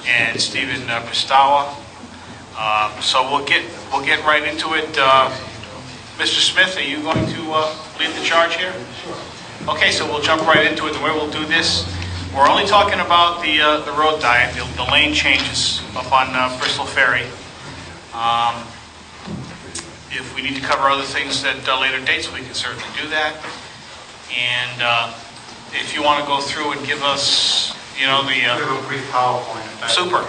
and Stephen Pistawa. So we'll get right into it. Mr. Smith, are you going to lead the charge here? Sure. Okay, so we'll jump right into it. The way we'll do this, we're only talking about the road diet, the lane changes up on Bristol Ferry. If we need to cover other things at later dates, we can certainly do that. And if you want to go through and give us, you know, the a brief PowerPoint. Super.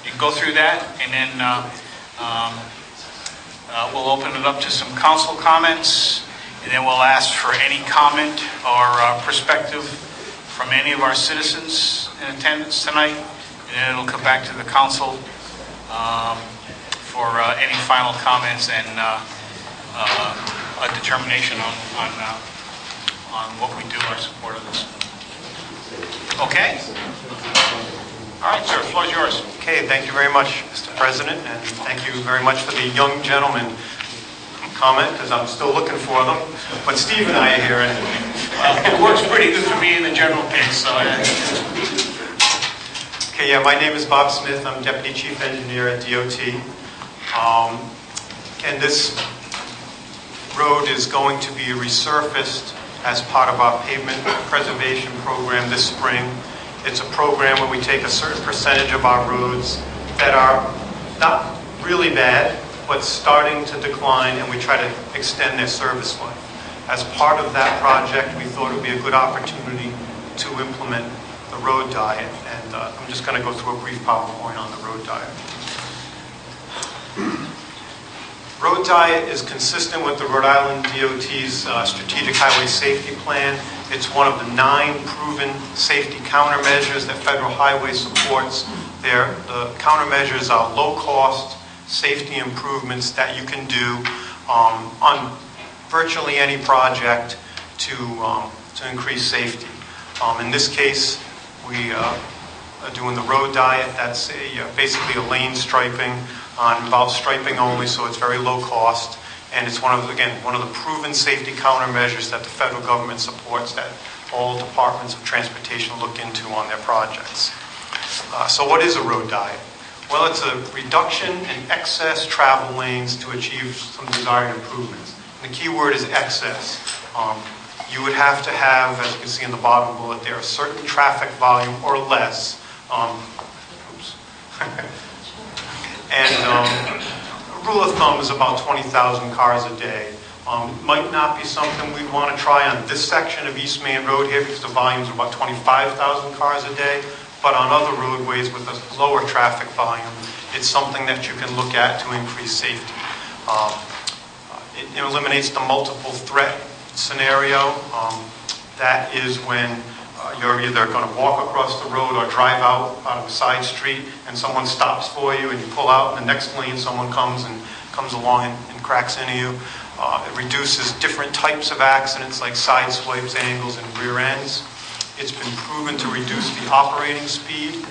You can go through that, and then we'll open it up to some council comments, and then we'll ask for any comment or perspective from any of our citizens in attendance tonight, and then it'll come back to the council for any final comments and a determination on what we do, our support of this. Okay? All right, sir, the floor is yours. Okay, thank you very much, Mr. President, and thank you very much for the young gentleman comment, because I'm still looking for them. But Steve and I are here, and it works pretty good for me in the general case. So, Okay, yeah, my name is Bob Smith. I'm Deputy Chief Engineer at DOT. And this road is going to be resurfaced as part of our pavement preservation program this spring. It's a program where we take a certain percentage of our roads that are not really bad, but starting to decline, and we try to extend their service life. As part of that project, we thought it would be a good opportunity to implement the road diet, and I'm just going to go through a brief PowerPoint on the road diet. Road diet is consistent with the Rhode Island DOT's Strategic Highway Safety Plan. It's one of the 9 proven safety countermeasures that Federal Highway supports. The countermeasures are low-cost safety improvements that you can do on virtually any project to increase safety. In this case, we are doing the road diet. That's basically a lane striping. Involves striping only, so it's very low cost, and it's one of the proven safety countermeasures that the federal government supports, that all departments of transportation look into on their projects. So what is a road diet? Well, it's a reduction in excess travel lanes to achieve some desired improvements. And the key word is excess. You would have to have, as you can see in the bottom bullet there, a certain traffic volume or less. And a rule of thumb is about 20,000 cars a day. Might not be something we'd want to try on this section of East Main Road here, because the volumes are about 25,000 cars a day. But on other roadways with a lower traffic volume, it's something that you can look at to increase safety. It eliminates the multiple threat scenario. That is when you're either going to walk across the road or drive out of a side street, and someone stops for you, and you pull out in the next lane, someone comes along and cracks into you. It reduces different types of accidents like side swipes, angles, and rear ends. It's been proven to reduce the operating speed.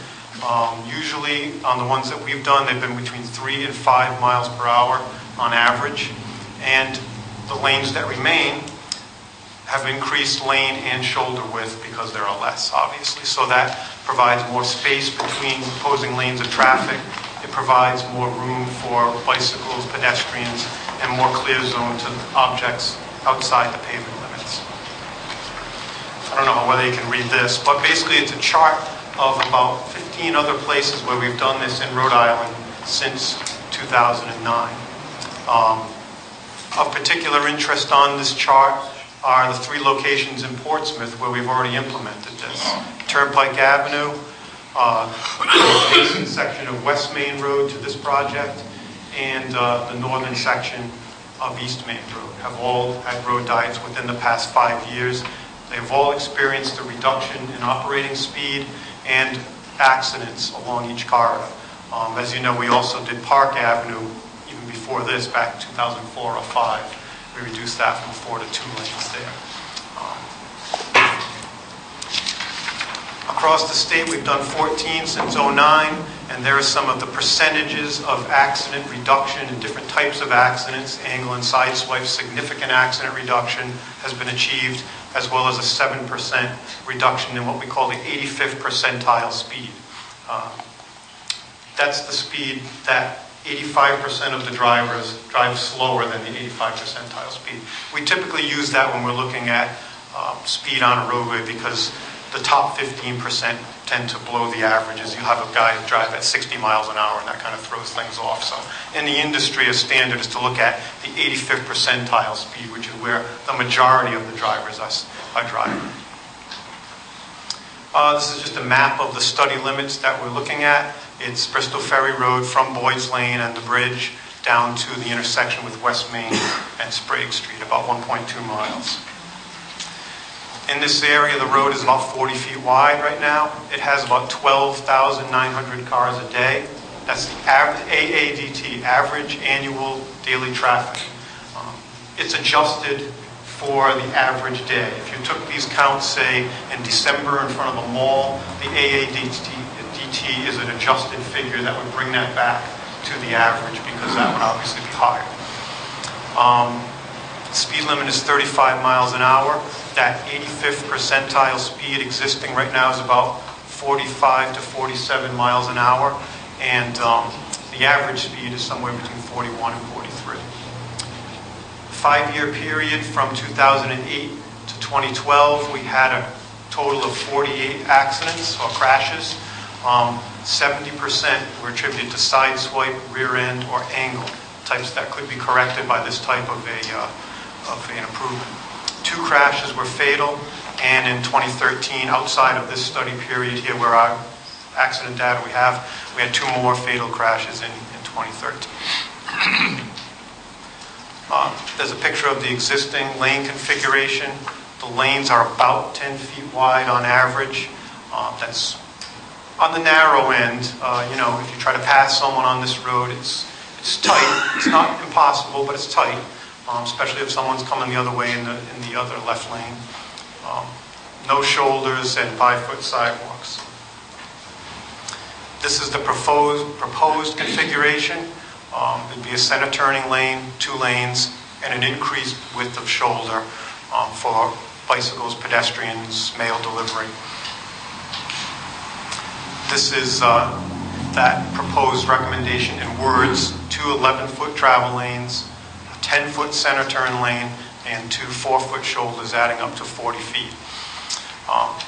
Usually on the ones that we've done, they've been between 3 and 5 miles per hour on average. And the lanes that remain have increased lane and shoulder width because there are less, obviously. So that provides more space between opposing lanes of traffic. It provides more room for bicycles, pedestrians, and more clear zone to objects outside the pavement limits. I don't know whether you can read this, but basically it's a chart of about 15 other places where we've done this in Rhode Island since 2009. Of particular interest on this chart are the 3 locations in Portsmouth where we've already implemented this. Turnpike Avenue, the adjacent section of West Main Road to this project, and the northern section of East Main Road have all had road diets within the past 5 years. They've all experienced a reduction in operating speed and accidents along each corridor. As you know, we also did Park Avenue even before this, back in 2004 or 5. We reduced that from 4 to 2 lanes there. Across the state, we've done 14 since 2009, and there are some of the percentages of accident reduction in different types of accidents. Angle and side swipes, significant accident reduction has been achieved, as well as a 7% reduction in what we call the 85th percentile speed. That's the speed that 85% of the drivers drive slower than the 85 percentile speed. We typically use that when we're looking at speed on a roadway because the top 15% tend to blow the averages. You have a guy drive at 60 miles an hour and that kind of throws things off. So in the industry, a standard is to look at the 85th percentile speed, which is where the majority of the drivers are driving. This is just a map of the study limits that we're looking at. It's Bristol Ferry Road from Boyd's Lane and the bridge down to the intersection with West Main and Sprague Street, about 1.2 miles. In this area, the road is about 40 feet wide right now. It has about 12,900 cars a day. That's the AADT, average annual daily traffic. It's adjusted for the average day. If you took these counts, say, in December in front of a mall, the AADT is an adjusted figure that would bring that back to the average because that would obviously be higher. Speed limit is 35 miles an hour. That 85th percentile speed existing right now is about 45 to 47 miles an hour, and the average speed is somewhere between 41 and 43. 5-year period from 2008 to 2012, we had a total of 48 accidents or crashes. 70% were attributed to side swipe, rear end, or angle, types that could be corrected by this type of an improvement. 2 crashes were fatal, and in 2013, outside of this study period here where our accident data we had 2 more fatal crashes in 2013. There's a picture of the existing lane configuration. The lanes are about 10 feet wide on average. That's on the narrow end. If you try to pass someone on this road, it's tight. It's not impossible, but it's tight. Especially if someone's coming the other way in the other left lane. No shoulders and 5-foot sidewalks. This is the proposed configuration. It'd be a center turning lane, 2 lanes, and an increased width of shoulder for bicycles, pedestrians, mail delivery. This is that proposed recommendation in words: 2 11-foot travel lanes, 10-foot center turn lane, and 2 4-foot shoulders adding up to 40 feet.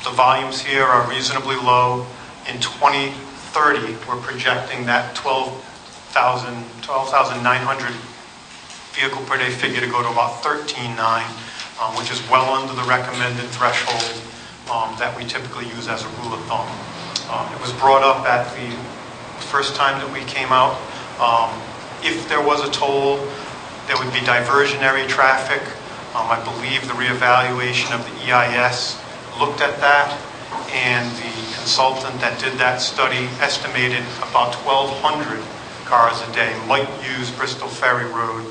The volumes here are reasonably low. In 2030, we're projecting that 12,900 vehicle per day figure to go to about 13.9, which is well under the recommended threshold that we typically use as a rule of thumb. It was brought up at the first time that we came out. If there was a toll, there would be diversionary traffic. I believe the reevaluation of the EIS looked at that, and the consultant that did that study estimated about 1,200 cars a day might use Bristol Ferry Road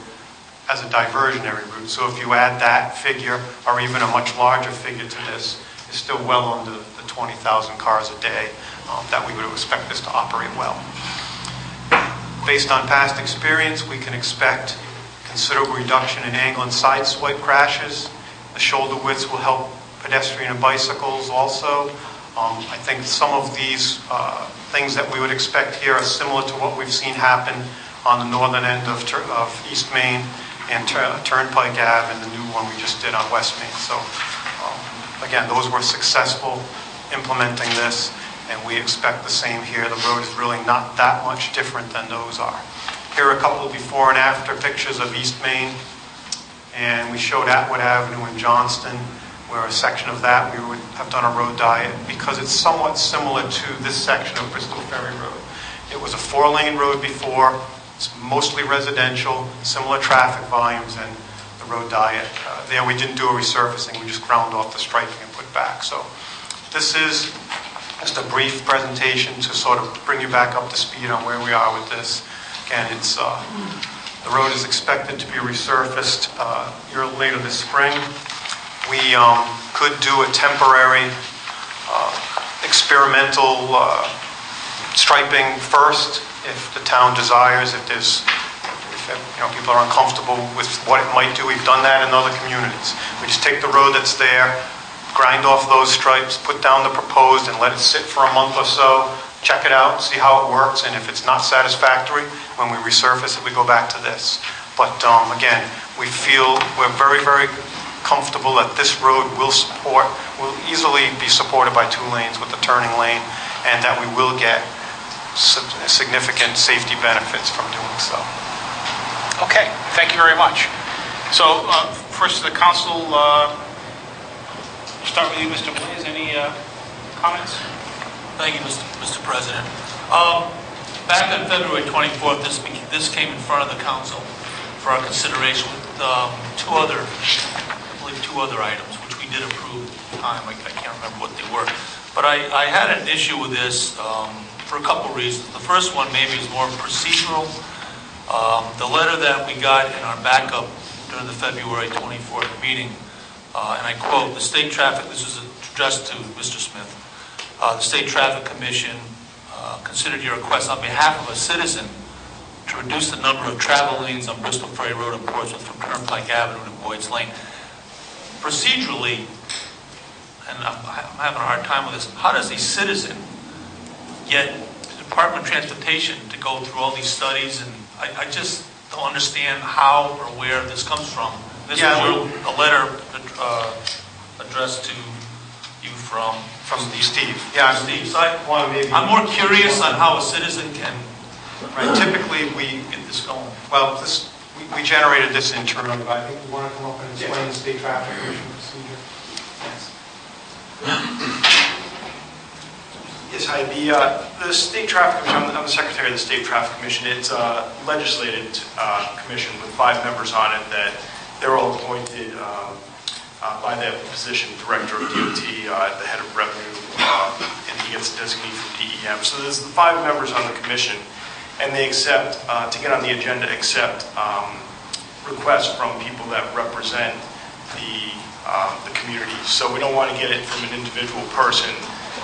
as a diversionary route. So if you add that figure, or even a much larger figure to this, it's still well under the 20,000 cars a day that we would expect this to operate well. Based on past experience, we can expect considerable reduction in angle and side swipe crashes. The shoulder widths will help pedestrian and bicycles also. I think some of these things that we would expect here are similar to what we've seen happen on the northern end of East Main and Turnpike Ave and the new one we just did on West Main. So again, those were successful implementing this, and we expect the same here. The road is really not that much different than those are. Here are a couple before and after pictures of East Main, and we showed Atwood Avenue in Johnston, where a section of that we would have done a road diet because it's somewhat similar to this section of Bristol Ferry Road. It was a 4-lane road before. It's mostly residential, similar traffic volumes, and the road diet. There we didn't do a resurfacing, we just ground off the striping and put back. So this is just a brief presentation to sort of bring you back up to speed on where we are with this. Again, it's the road is expected to be resurfaced a year later this spring. We could do a temporary experimental striping first if the town desires, if people are uncomfortable with what it might do. We've done that in other communities. We just take the road that's there, grind off those stripes, put down the proposed, and let it sit for a month or so, check it out, see how it works, and if it's not satisfactory, when we resurface it, we go back to this. But again, we feel we're very, very comfortable that this road will easily be supported by 2 lanes with the turning lane, and that we will get significant safety benefits from doing so. Okay, thank you very much. So, first the council, start with you, Mr. Blaze. Any comments? Thank you, Mr. President. Back on February 24th, this came in front of the council for our consideration with I believe two other items, which we did approve at the time. I can't remember what they were. But I had an issue with this for a couple reasons. The first one maybe is more procedural. The letter that we got in our backup during the February 24th meeting, and I quote, the State Traffic, this is addressed to Mr. Smith, the State Traffic Commission considered your request on behalf of a citizen to reduce the number of travel lanes on Bristol Ferry Road in Portsmouth from Turnpike Avenue to Boyd's Lane. Procedurally, and I'm having a hard time with this, how does a citizen get the Department of Transportation to go through all these studies? And I just don't understand how or where this comes from. This is a letter addressed to you from Steve. Yeah, Steve. So I'm more curious on how a citizen can typically get this going. Well, we generated this internally, but I think we want to come up and explain the State Traffic Commission procedure. Yes, hi. The State Traffic Commission, I'm the Secretary of the State Traffic Commission. It's a legislated commission with 5 members on it that they're all appointed by the position Director of DOT, the Head of Revenue, and he gets a designee from DEM. So there's the 5 members on the commission, and they accept, to get on the agenda, accept requests from people that represent the community. So we don't want to get it from an individual person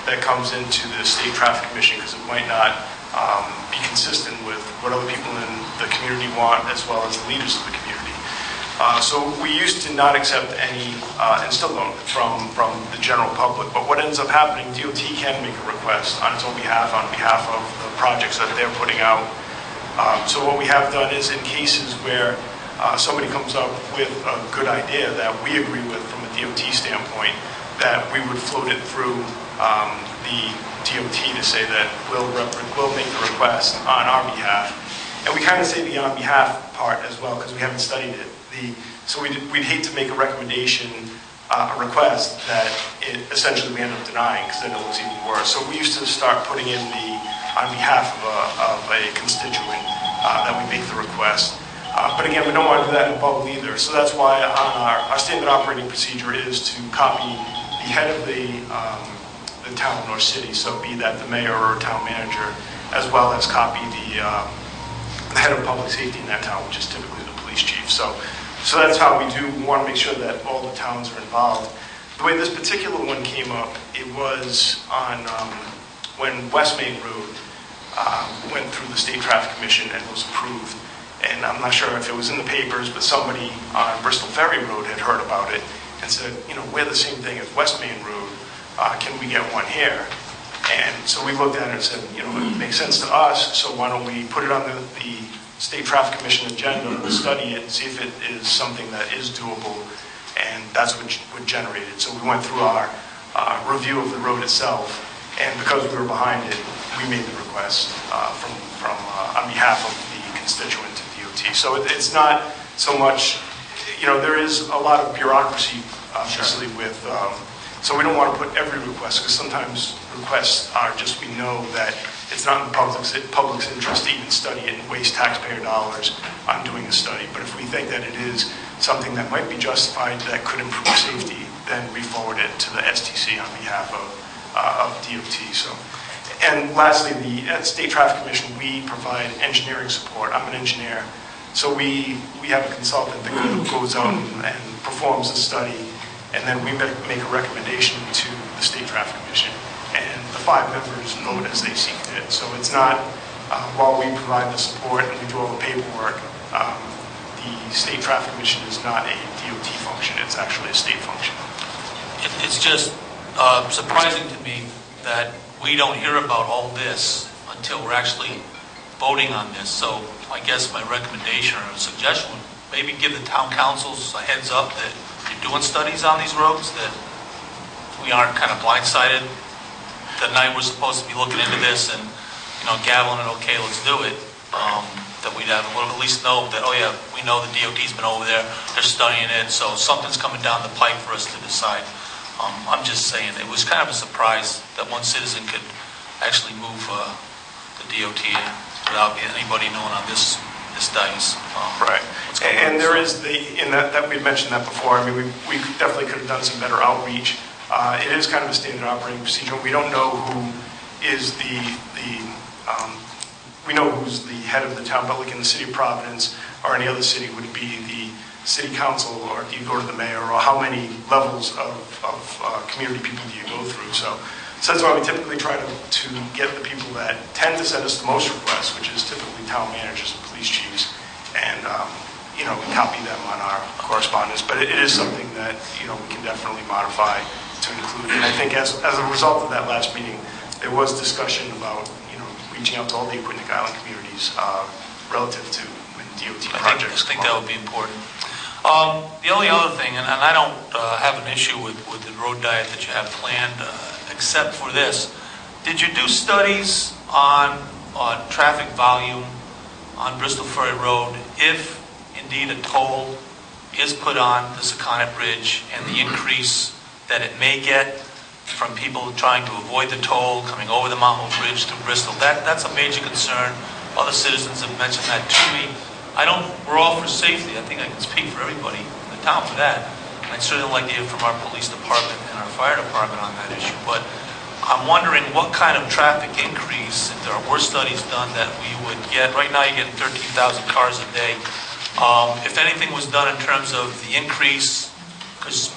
that comes into the State Traffic Commission because it might not be consistent with what other people in the community want, as well as the leaders of the community. So we used to not accept any, and still don't, from the general public. But what ends up happening, DOT can make a request on its own behalf, on behalf of the projects that they're putting out. So what we have done is in cases where somebody comes up with a good idea that we agree with from a DOT standpoint, that we would float it through the DOT to say that we'll make the request on our behalf. And we kind of say the on behalf part as well because we haven't studied it. So we'd hate to make a recommendation, a request that essentially we end up denying because then it looks even worse. So we used to start putting in the on behalf of a constituent that we make the request. But again, we don't want to do that in bulk either. So that's why on our standard operating procedure is to copy the head of the town or city, so be that the mayor or town manager, as well as copy the head of public safety in that town, which is typically the police chief. So that's how we do. We want to make sure that all the towns are involved. The way this particular one came up, it was on when West Main Road went through the State Traffic Commission and was approved. And I'm not sure if it was in the papers, but somebody on Bristol Ferry Road had heard about it and said, you know, we're the same thing as West Main Road. Can we get one here? And so we looked at it and said, you know, it makes sense to us, so why don't we put it on the State Traffic Commission agenda, we'll study it, see if it is something that is doable, and that's what generated. So we went through our review of the road itself, and because we were behind it, we made the request on behalf of the constituent to DOT. So it's not so much, you know, there is a lot of bureaucracy, obviously, with, so we don't want to put every request, because sometimes requests are just, we know that it's not in the public's interest to even study it and waste taxpayer dollars on doing a study. But if we think that it is something that might be justified, that could improve safety, then we forward it to the STC on behalf of DOT. So, and lastly, the State Traffic Commission, we provide engineering support. I'm an engineer, so we have a consultant that goes out and performs a study, and then we make a recommendation to the State Traffic Commission, and the 5 members vote as they see fit. So it's not, while we provide the support and we do all the paperwork, the State Traffic Commission is not a DOT function, it's actually a state function. It's just surprising to me that we don't hear about all this until we're actually voting on this. So I guess my recommendation or suggestion would maybe give the town councils a heads up that you're doing studies on these roads, that we aren't kind of blindsided the night we're supposed to be looking into this and, gaveling it, okay, let's do it. That we'd have a little, at least know that, oh yeah, we know the DOT's been over there, they're studying it, so something's coming down the pipe for us to decide. I'm just saying, it was kind of a surprise that one citizen could actually move the DOT without anybody knowing on this dais. Right. And there is that we had mentioned that before. I mean, we definitely could have done some better outreach. It is kind of a standard operating procedure. We don't know who is we know who's the head of the town, but like in the city of Providence or any other city, would it be the city council, or do you go to the mayor, or how many levels of community people do you go through? So that's why we typically try to get the people that tend to send us the most requests, which is typically town managers and police chiefs, and we copy them on our correspondence. But it is something that we can definitely modify to include. And I think as a result of that last meeting, there was discussion about reaching out to all the Aquidneck Island communities relative to when DOT projects. I think that would be important. The only other thing, and I don't have an issue with the road diet that you have planned, except for this. Did you do studies on traffic volume on Bristol Ferry Road if indeed a toll is put on the Secana Bridge, and the increase that it may get from people trying to avoid the toll coming over the Mount Hope Bridge to Bristol? That's a major concern. Other citizens have mentioned that to me. We're all for safety. I think I can speak for everybody in the town for that. I'd certainly like to hear from our police department and our fire department on that issue. But I'm wondering what kind of traffic increase, if there were studies done, that we would get. Right now you're getting 13,000 cars a day. If anything was done in terms of the increase, because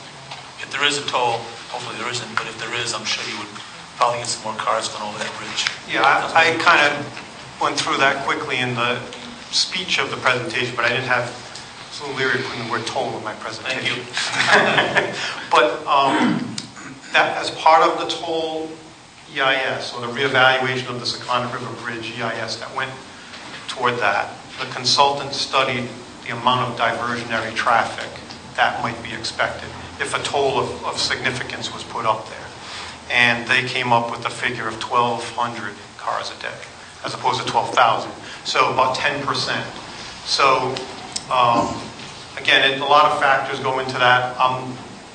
if there is a toll, hopefully there isn't, but if there is, I'm sure you would probably get some more cars going over that bridge. Yeah, I kind of went through that quickly in the speech of the presentation, but I didn't have, so leery putting the word toll in my presentation. Thank you. But that as part of the toll EIS, or the reevaluation of the Secana River Bridge EIS that went toward that, the consultant studied the amount of diversionary traffic that might be expected if a toll of significance was put up there. And they came up with a figure of 1,200 cars a day, as opposed to 12,000. So about 10%. So again, a lot of factors go into that.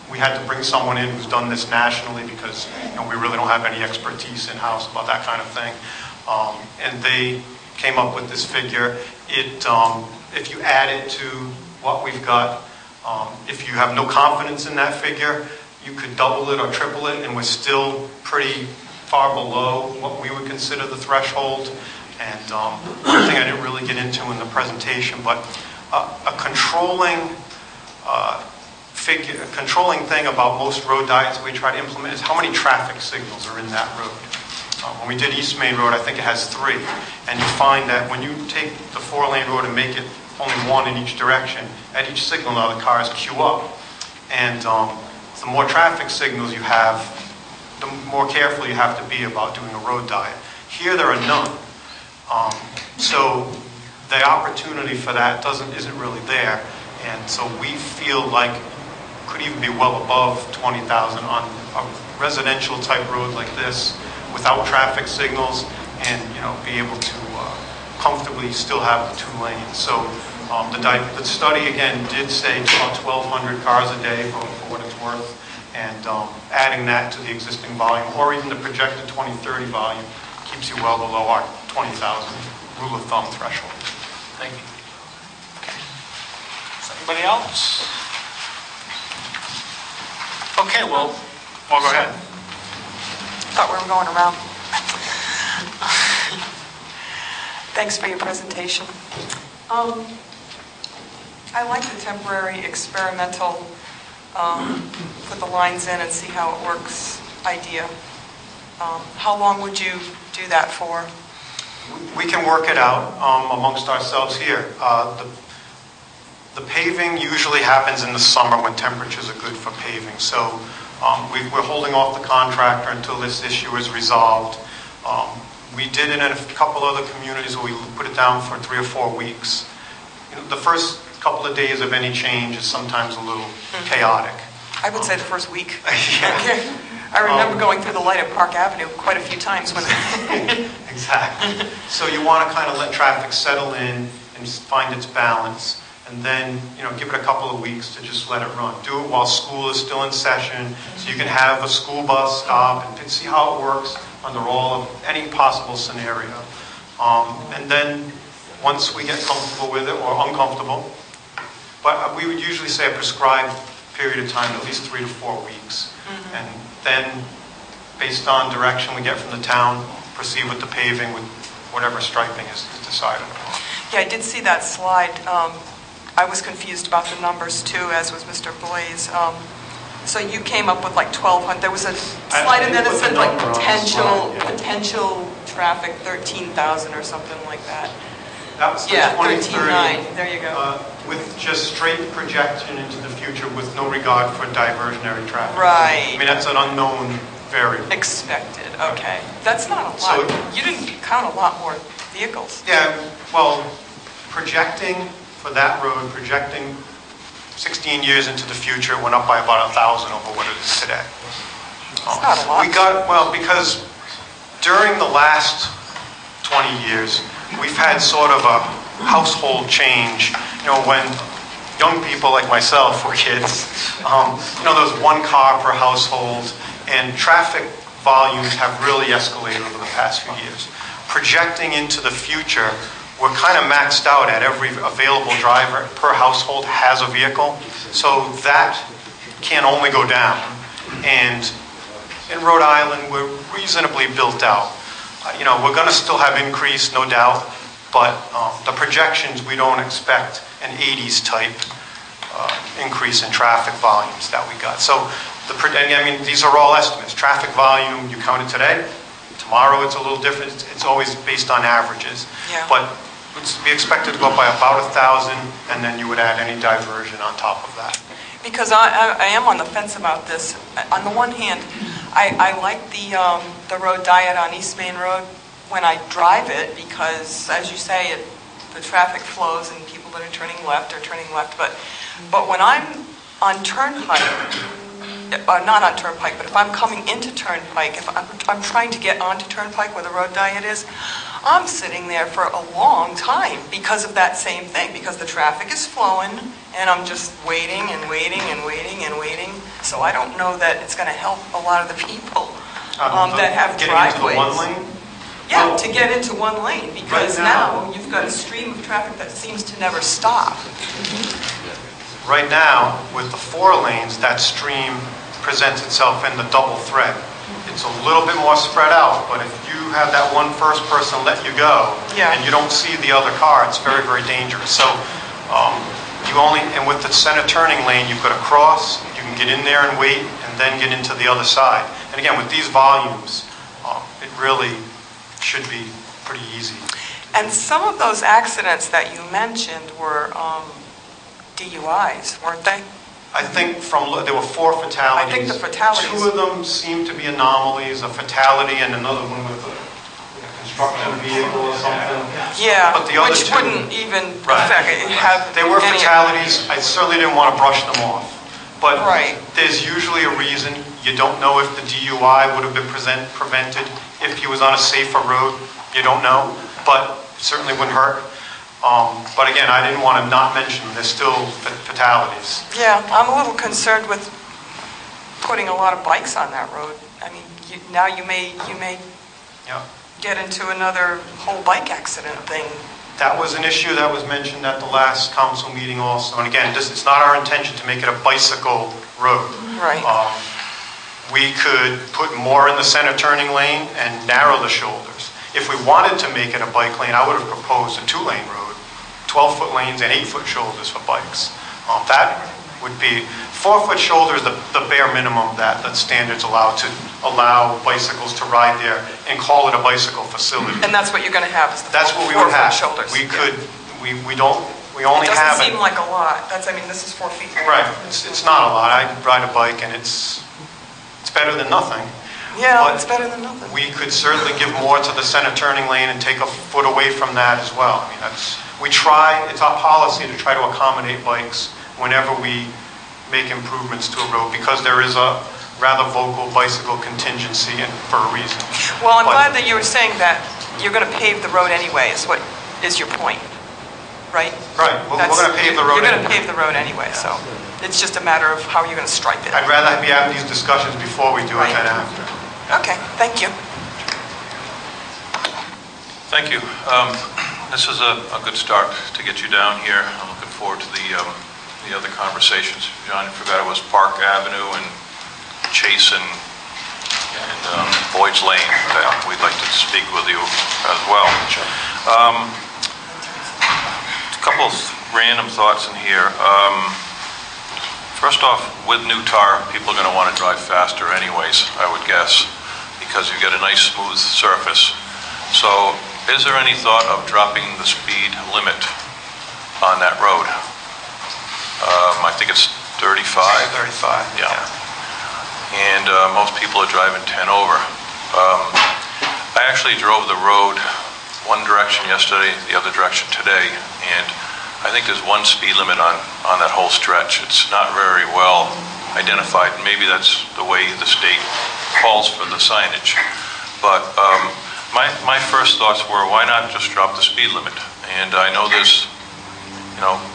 We had to bring someone in who's done this nationally because we really don't have any expertise in-house about that kind of thing. And they came up with this figure. If you add it to what we've got, if you have no confidence in that figure, you could double it or triple it, and we're still pretty far below what we would consider the threshold. And one thing I didn't really get into in the presentation, but a controlling thing about most road diets we try to implement is how many traffic signals are in that road. When we did East Main Road, I think it has 3. And you find that when you take the 4-lane road and make it only 1 in each direction, at each signal now the cars queue up. And the more traffic signals you have, the more careful you have to be about doing a road diet. Here there are none. So the opportunity for that isn't really there. And so we feel like could even be well above 20,000 on a residential type road like this without traffic signals, and be able to comfortably still have the 2 lanes. So the study again did say about 1,200 cars a day for what it's worth, and adding that to the existing volume or even the projected 2030 volume keeps you well below our 20,000 rule of thumb threshold. Thank you. Okay. Is anybody else? Okay, well, go ahead. Thought we were going around. Thanks for your presentation. I like the temporary experimental put the lines in and see how it works idea. How long would you do that for? We can work it out amongst ourselves here. The paving usually happens in the summer when temperatures are good for paving. So We're holding off the contractor until this issue is resolved. We did it in a couple other communities where we put it down for 3 or 4 weeks. The first couple of days of any change is sometimes a little chaotic. I would say the first week. Yeah. Okay. I remember going through the light at Park Avenue quite a few times when... Exactly. So you want to kind of let traffic settle in and find its balance, and then, give it a couple of weeks to just let it run. Do it while school is still in session, so you can have a school bus stop and see how it works under any possible scenario. And then once we get comfortable with it, or uncomfortable, but we would usually say a prescribed period of time, at least 3 to 4 weeks. And then, based on direction we get from the town, proceed with the paving with whatever striping is decided upon. Yeah, I did see that slide. I was confused about the numbers too, as was Mr. Blaze. So you came up with like 1,200. There was a slide in there that said like potential traffic 13,000 or something like that. That was the 13.9. There you go. With just straight projection into the future with no regard for diversionary traffic. Right. I mean, that's an unknown variable. Expected. Okay. That's not a lot. So, you didn't count a lot more vehicles. Yeah, well, projecting for that road, projecting 16 years into the future, it went up by about 1,000 over what it is today. It's not a lot. Because during the last 20 years, we've had sort of a household change. When young people like myself were kids, there was 1 car per household, and traffic volumes have really escalated over the past few years. Projecting into the future, we're kind of maxed out at every available driver per household has a vehicle, so that can only go down. And in Rhode Island, we're reasonably built out. We're going to still have increase, no doubt, but the projections, we don't expect an 80s type increase in traffic volumes that we got. So, these are all estimates. Traffic volume, you count it today. Tomorrow it's a little different. It's always based on averages. Yeah. But we expect it to go up by about 1,000, and then you would add any diversion on top of that. Because I am on the fence about this. On the one hand, I like the road diet on East Main Road when I drive it, because, as you say, the traffic flows and people that are turning left are turning left. But when I'm on Turnpike, not on Turnpike, but if I'm coming into Turnpike, if I'm trying to get onto Turnpike where the road diet is, I'm sitting there for a long time because of that same thing, because the traffic is flowing and I'm just waiting and waiting and waiting and waiting. So I don't know that it's going to help a lot of the people that have driveways. Into the 1 lane? Yeah, to get into 1 lane, because now you've got a stream of traffic that seems to never stop. Right now, with the 4 lanes, that stream presents itself in the double thread. It's a little bit more spread out, but if you have that one first person let you go, and you don't see the other car, it's very, very dangerous. So and with the center turning lane, you've got to cross, you can get in there and wait, and then get into the other side. And again, with these volumes, it really should be pretty easy. And some of those accidents that you mentioned were DUIs, weren't they? I think there were 4 fatalities. I think the fatalities. 2 of them seem to be anomalies, a fatality and another one with a construction vehicle or something. Yeah, but the other which 2, wouldn't even have they were fatalities. I certainly didn't want to brush them off. But there's usually a reason. You don't know if the DUI would have been prevented if he was on a safer road. You don't know, but certainly wouldn't hurt. But again, I didn't want to not mention them. There's still fatalities. Yeah, I'm a little concerned with putting a lot of bikes on that road. I mean, now you may get into another whole bike accident thing. That was an issue that was mentioned at the last council meeting also. And again, it's not our intention to make it a bicycle road. Right. We could put more in the center turning lane and narrow the shoulders. If we wanted to make it a bike lane, I would have proposed a 2-lane road, 12-foot lanes and 8-foot shoulders for bikes. That would be 4-foot shoulders, the bare minimum that standards allow bicycles to ride there and call it a bicycle facility. And that's what you're going to have. Is the that's what we would have. Shoulders. We could. We only it have. Doesn't seem like a lot. This is 4 feet. Right. It's not a lot. I ride a bike and it's It's better than nothing. Yeah, But it's better than nothing. we could certainly give more to the center turning lane and take a foot away from that as well. I mean, we try, it's our policy to try to accommodate bikes whenever we make improvements to a road, because there is a rather vocal bicycle contingency and for a reason. Well, I'm But- glad that you were saying that you're going to pave the road anyway, is what is your point, right? Right, we're going to pave the road You're going to anyway. pave the road anyway, so it's just a matter of how you're going to stripe it. I'd rather be having these discussions before we do it Right. than after. Okay, thank you. Thank you. This is a good start to get you down here. I'm looking forward to the other conversations. John, you forgot it was Park Avenue and Chase and Boyd's Lane that we'd like to speak with you as well. A couple of random thoughts in here. First off, with new tar, people are going to want to drive faster anyways, I would guess, because you get a nice smooth surface. So is there any thought of dropping the speed limit on that road? I think it's 35. 35. Yeah. And most people are driving 10 over. I actually drove the road one direction yesterday, the other direction today, and I think there's one speed limit on that whole stretch. It's not very well identified. Maybe that's the way the state calls for the signage. But my first thoughts were, why not just drop the speed limit? And I know there's,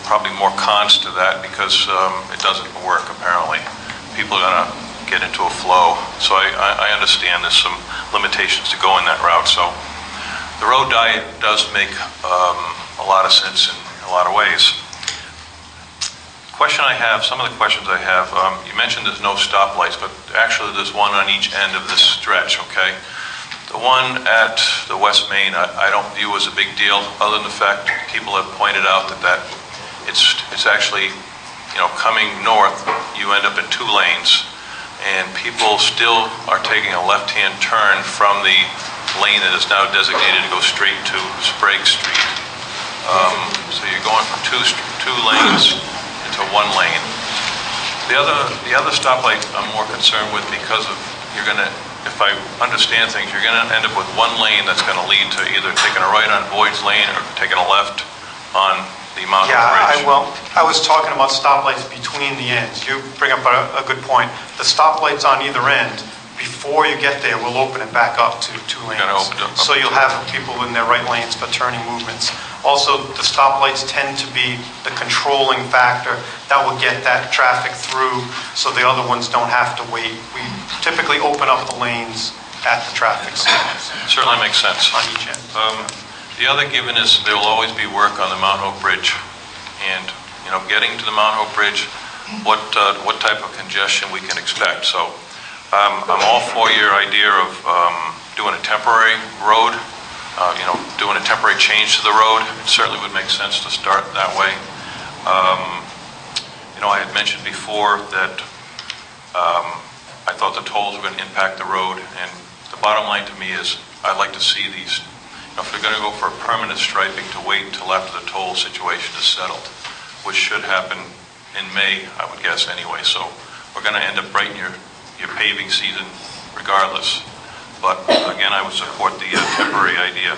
probably more cons to that because it doesn't work apparently. People are gonna get into a flow. So I understand there's some limitations to going that route. So the road diet does make a lot of sense in a lot of ways. Some of the questions I have, you mentioned there's no stoplights, but actually there's one on each end of this stretch, okay? The one at the West Main, I don't view as a big deal, other than the fact people have pointed out that it's actually, coming north, you end up in 2 lanes, and people still are taking a left-hand turn from the lane that is now designated to go straight to Sprague Street. So you're going from two lanes into 1 lane. The other stoplight I'm more concerned with because of if I understand things, you're going to end up with 1 lane that's going to lead to either taking a right on Boyd's Lane or taking a left on the Mountain Bridge. I was talking about stoplights between the ends. You bring up a good point. The stoplights on either end, before you get there, will open it back up to 2 lanes. Gonna open it up. So you'll have people in their right lanes for turning movements. Also, the stoplights tend to be the controlling factor that will get that traffic through so the other ones don't have to wait. We typically open up the lanes at the traffic signals. Certainly makes sense. On each end. The other given is there will always be work on the Mount Hope Bridge. And, getting to the Mount Hope Bridge, what type of congestion we can expect. So I'm all for your idea of doing a temporary road, doing a temporary change to the road. It certainly would make sense to start that way. I had mentioned before that I thought the tolls were going to impact the road, and the bottom line to me is I'd like to see these, if they're going to go for a permanent striping, to wait until after the toll situation is settled, which should happen in May, I would guess anyway. So we're going to end up right in your paving season regardless. But again, I would support the temporary idea.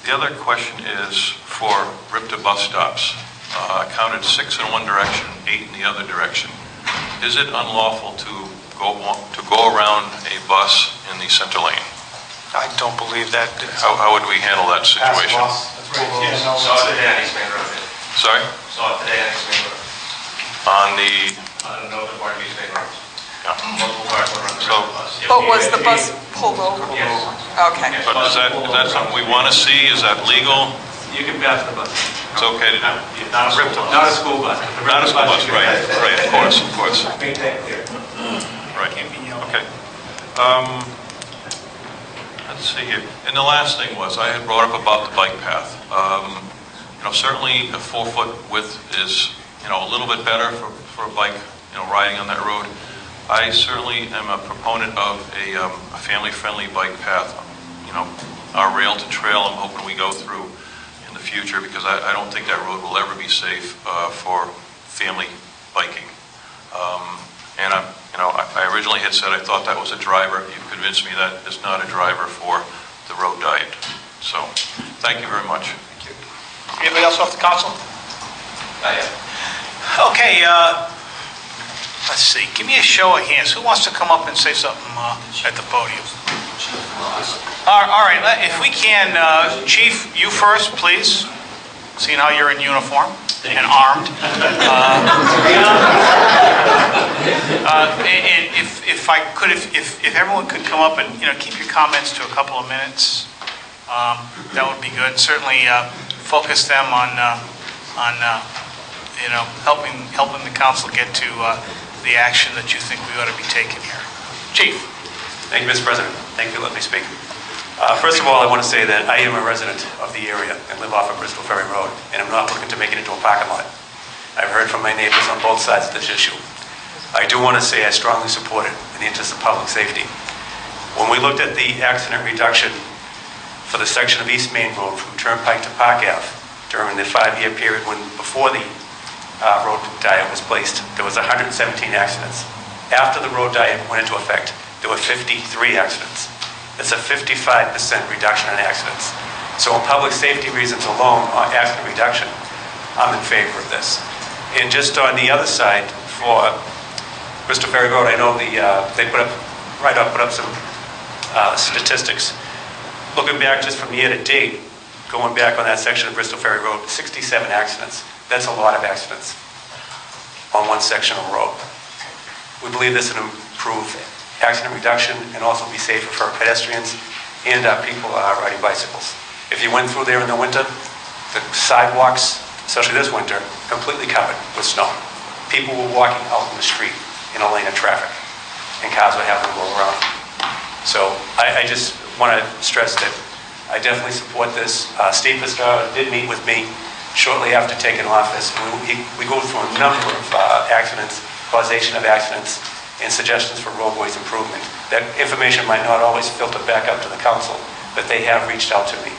The other question is for RIPTA bus stops. I counted 6 in one direction, 8 in the other direction. Is it unlawful to go around a bus in the center lane? I don't believe that. How would we handle that situation? Saw it today on East Main Road. Sorry? Saw it today on East Main Road. On the... I don't know the part of East Main Road. Yeah. Multiple cars went around the So- bus. But was the bus pulled over? Yes. Okay. But is that something we want to see? Is that legal? You can pass the bus. It's okay to do? Not a school bus. Not a school bus. The Not a school bus, you can right, pass. right, of course. Maintain it there. Right, okay. Let's see here. And the last thing was, I had brought up about the bike path. Certainly a 4-foot width is, a little bit better for a bike, riding on that road. I certainly am a proponent of a family-friendly bike path. Our rail to trail, I'm hoping we go through in the future, because I don't think that road will ever be safe for family biking. And I originally had said I thought that was a driver. You convinced me that is not a driver for the road diet. So, thank you very much. Thank you. Anybody else off the council? Okay, let's see. Give me a show of hands. Who wants to come up and say something at the podium? All right, if we can, Chief, you first, please. Seeing how you're in uniform and armed. And if I could, if everyone could come up and keep your comments to a couple of minutes, that would be good. Certainly focus them on helping the council get to the action that you think we ought to be taking here. Chief. Thank you, Mr. President. Thank you for letting me speak. First of all, I want to say that I am a resident of the area and live off of Bristol Ferry Road, and I'm not looking to make it into a parking lot. I've heard from my neighbors on both sides of this issue. I do want to say I strongly support it in the interest of public safety. When we looked at the accident reduction for the section of East Main Road from Turnpike to Park Ave during the 5-year period before the road diet was placed, there was 117 accidents. After the road diet went into effect, there were 53 accidents. It's a 55% reduction in accidents. So on public safety reasons alone, on accident reduction, I'm in favor of this. And just on the other side, for Bristol Ferry Road, I know they put up some statistics. Looking back just from year to date, going back on that section of Bristol Ferry Road, 67 accidents. That's a lot of accidents on one section of road. We believe this will improve accident reduction and also be safer for our pedestrians and people riding bicycles. If you went through there in the winter, the sidewalks, especially this winter, completely covered with snow. People were walking out in the street in a lane of traffic, and cars were having to go around. So I just want to stress that I definitely support this. Steve Pistar did meet with me shortly after taking office. We go through a number of accidents, causation of accidents, and suggestions for roadways improvement. That information might not always filter back up to the council, but they have reached out to me.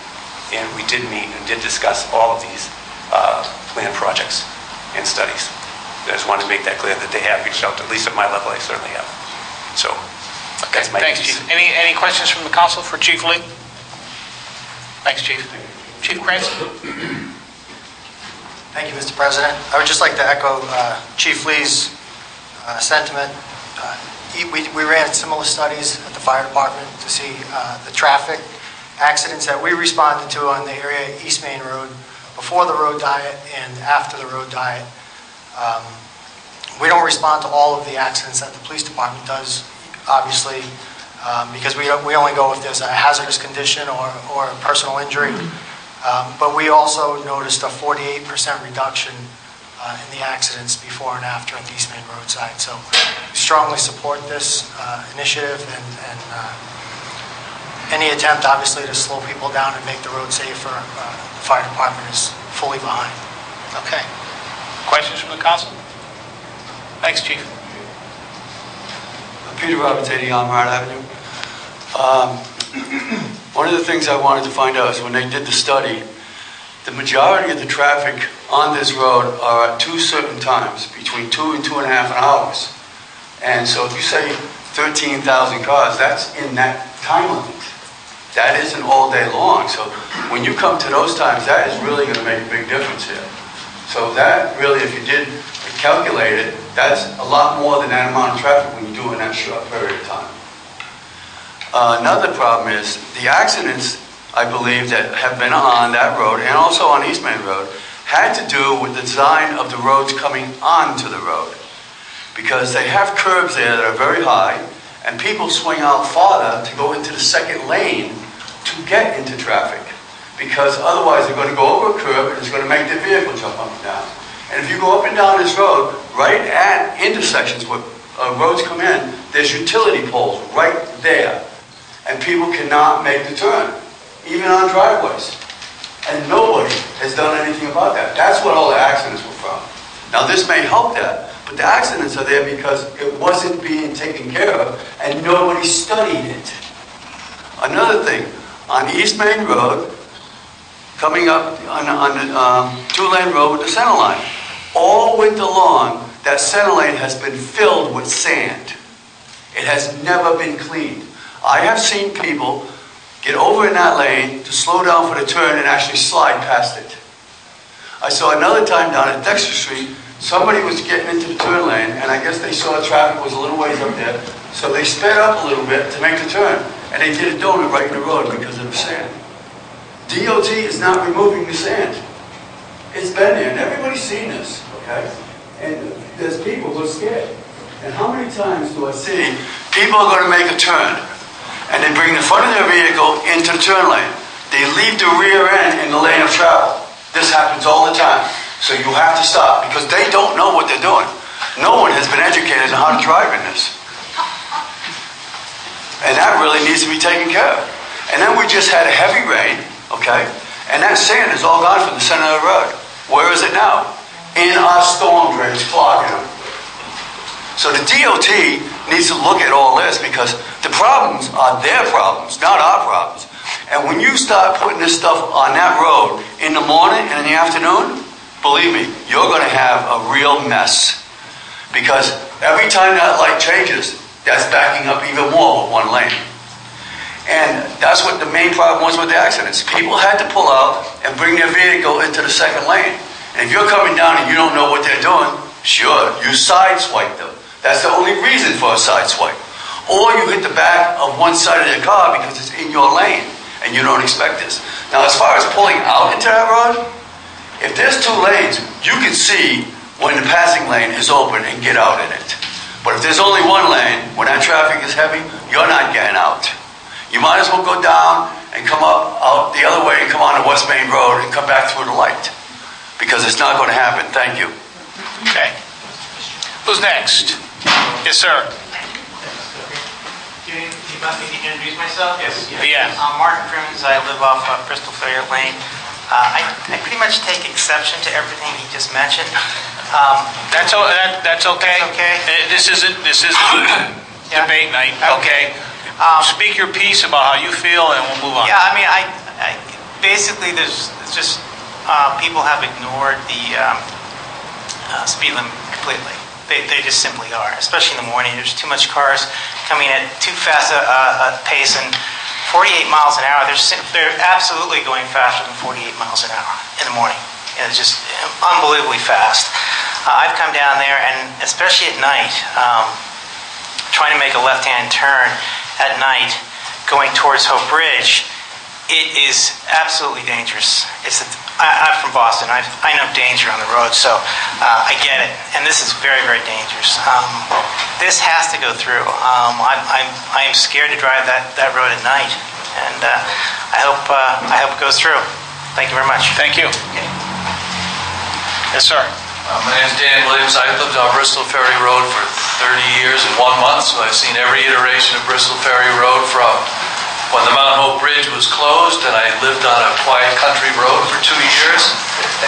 And we did meet and did discuss all of these planned projects and studies. I just wanted to make that clear that they have reached out, at least at my level, I certainly have. So, that's my Thanks, piece. Chief. Any questions from the council for Chief Lee? Thanks, Chief. Chief Cranston? Thank you, Mr. President. I would just like to echo Chief Lee's sentiment. We ran similar studies at the fire department to see the traffic accidents that we responded to on the area of East Main Road before the road diet and after the road diet. We don't respond to all of the accidents that the police department does, obviously, because we only go if there's a hazardous condition or a personal injury. But we also noticed a 48% reduction in the accidents before and after on the East Main Road side. So we strongly support this initiative, and any attempt, obviously, to slow people down and make the road safer, the fire department is fully behind. Okay. Questions from the council? Thanks, Chief. Peter Roberts, 80 Elmhart Avenue. One of the things I wanted to find out is when they did the study, the majority of the traffic on this road are at 2 certain times, between 2 and 2.5 hours. And so if you say 13,000 cars, that's in that time limit. That isn't all day long. So when you come to those times, that is really going to make a big difference here. So that really, if you did calculate it, that's a lot more than that amount of traffic when you do it in that short period of time. Another problem is the accidents, I believe, that have been on that road and also on East Main Road had to do with the design of the roads coming onto the road. Because they have curbs there that are very high, and people swing out farther to go into the second lane to get into traffic. Because otherwise they're going to go over a curb and it's going to make their vehicle jump up and down. And if you go up and down this road, right at intersections where roads come in, there's utility poles right there. And people cannot make the turn, even on driveways. And nobody has done anything about that. That's what all the accidents were from. Now this may help that, but the accidents are there because it wasn't being taken care of and nobody studied it. Another thing, on East Main Road, coming up on the 2-lane road with the center line, all winter long, that center lane has been filled with sand. It has never been cleaned. I have seen people get over in that lane to slow down for the turn and actually slide past it. I saw another time down at Dexter Street, somebody was getting into the turn lane, and I guess they saw traffic was a little ways up there, so they sped up a little bit to make the turn, and they did a donut right in the road because of the sand. DOT is not removing the sand. It's been there, and everybody's seen this, okay? And there's people who are scared. And how many times do I see people are going to make a turn, and they bring the front of their vehicle into the turn lane. They leave the rear end in the lane of travel. This happens all the time. So you have to stop because they don't know what they're doing. No one has been educated on how to drive in this. And that really needs to be taken care of. And then we just had a heavy rain, okay? And that sand is all gone from the center of the road. Where is it now? In our storm drains, clogging them. So the DOT needs to look at all this because the problems are their problems, not our problems. And when you start putting this stuff on that road in the morning and in the afternoon, believe me, you're going to have a real mess. Because every time that light changes, that's backing up even more with one lane. And that's what the main problem was with the accidents. People had to pull out and bring their vehicle into the second lane. And if you're coming down and you don't know what they're doing, sure, you sideswipe them. That's the only reason for a sideswipe. Or you hit the back of one side of their car because it's in your lane and you don't expect this. Now, as far as pulling out into that road, if there's two lanes, you can see when the passing lane is open and get out in it. But if there's only one lane, when that traffic is heavy, you're not getting out. You might as well go down and come up out the other way and come on to West Main Road and come back through the light. Because it's not going to happen. Thank you. Okay. Who's next? Yes, sir. Do you want me to introduce myself? Yes. Yeah. I'm Martin Crimmins. I live off Bristol Ferry Lane. I pretty much take exception to everything he just mentioned. That's okay. That's okay. This isn't debate night. Okay. Speak your piece about how you feel, and we'll move on. Yeah, I mean, I basically there's just people have ignored the speed limit completely. They just simply are, especially in the morning. There's too much cars coming at too fast a pace, and 48 miles an hour. They're absolutely going faster than 48 miles an hour in the morning. And it's just unbelievably fast. I've come down there, and especially at night, trying to make a left-hand turn at night, going towards Hope Bridge. It is absolutely dangerous. I'm from Boston. I know danger on the road, so I get it. And this is very, very dangerous. This has to go through. I am scared to drive that road at night, and I hope it goes through. Thank you very much. Thank you. Okay. Yes, sir. My name is Dan Williams. I've lived on Bristol Ferry Road for 30 years and 1 month, so I've seen every iteration of Bristol Ferry Road from when the Mount Hope Bridge was closed and I lived on a quiet country road for 2 years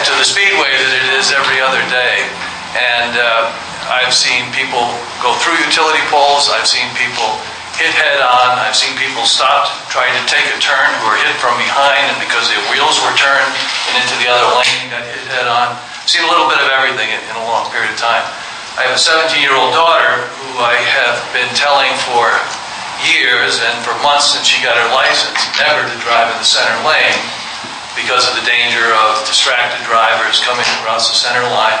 to the speedway that it is every other day. And I've seen people go through utility poles. I've seen people hit head on. I've seen people stop trying to take a turn who were hit from behind, and because their wheels were turned and into the other lane, got hit head on. I've seen a little bit of everything in a long period of time. I have a 17-year-old daughter who I have been telling for years and for months since she got her license never to drive in the center lane because of the danger of distracted drivers coming across the center line.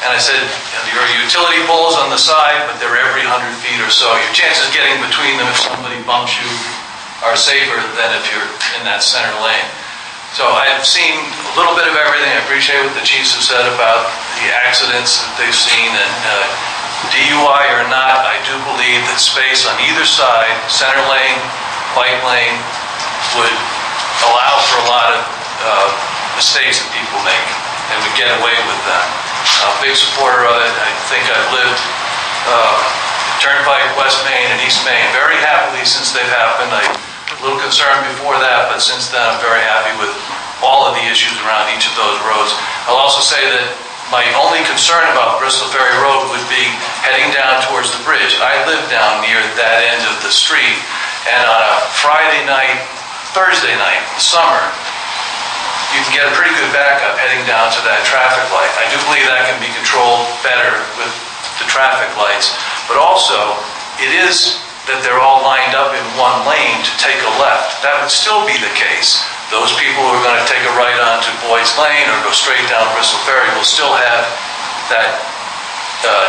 And I said, there are utility poles on the side, but they're every 100 feet or so. Your chances of getting between them if somebody bumps you are safer than if you're in that center lane. So I've seen a little bit of everything. I appreciate what the chiefs have said about the accidents that they've seen, and DUI or not, I do believe that space on either side, center lane, bike lane, would allow for a lot of mistakes that people make and would get away with them. I'm a big supporter of it. I think I've lived Turnpike, West Main, and East Main very happily since they've happened. I was a little concerned before that, but since then I'm very happy with all of the issues around each of those roads. I'll also say that my only concern about Bristol Ferry Road would be heading down towards the bridge. I live down near that end of the street, and on a Friday night, Thursday night in the summer, you can get a pretty good backup heading down to that traffic light. I do believe that can be controlled better with the traffic lights, but also it is that they're all lined up in one lane to take a left. That would still be the case. Those people who are going to take a right onto Boyd's Lane or go straight down Bristol Ferry will still have that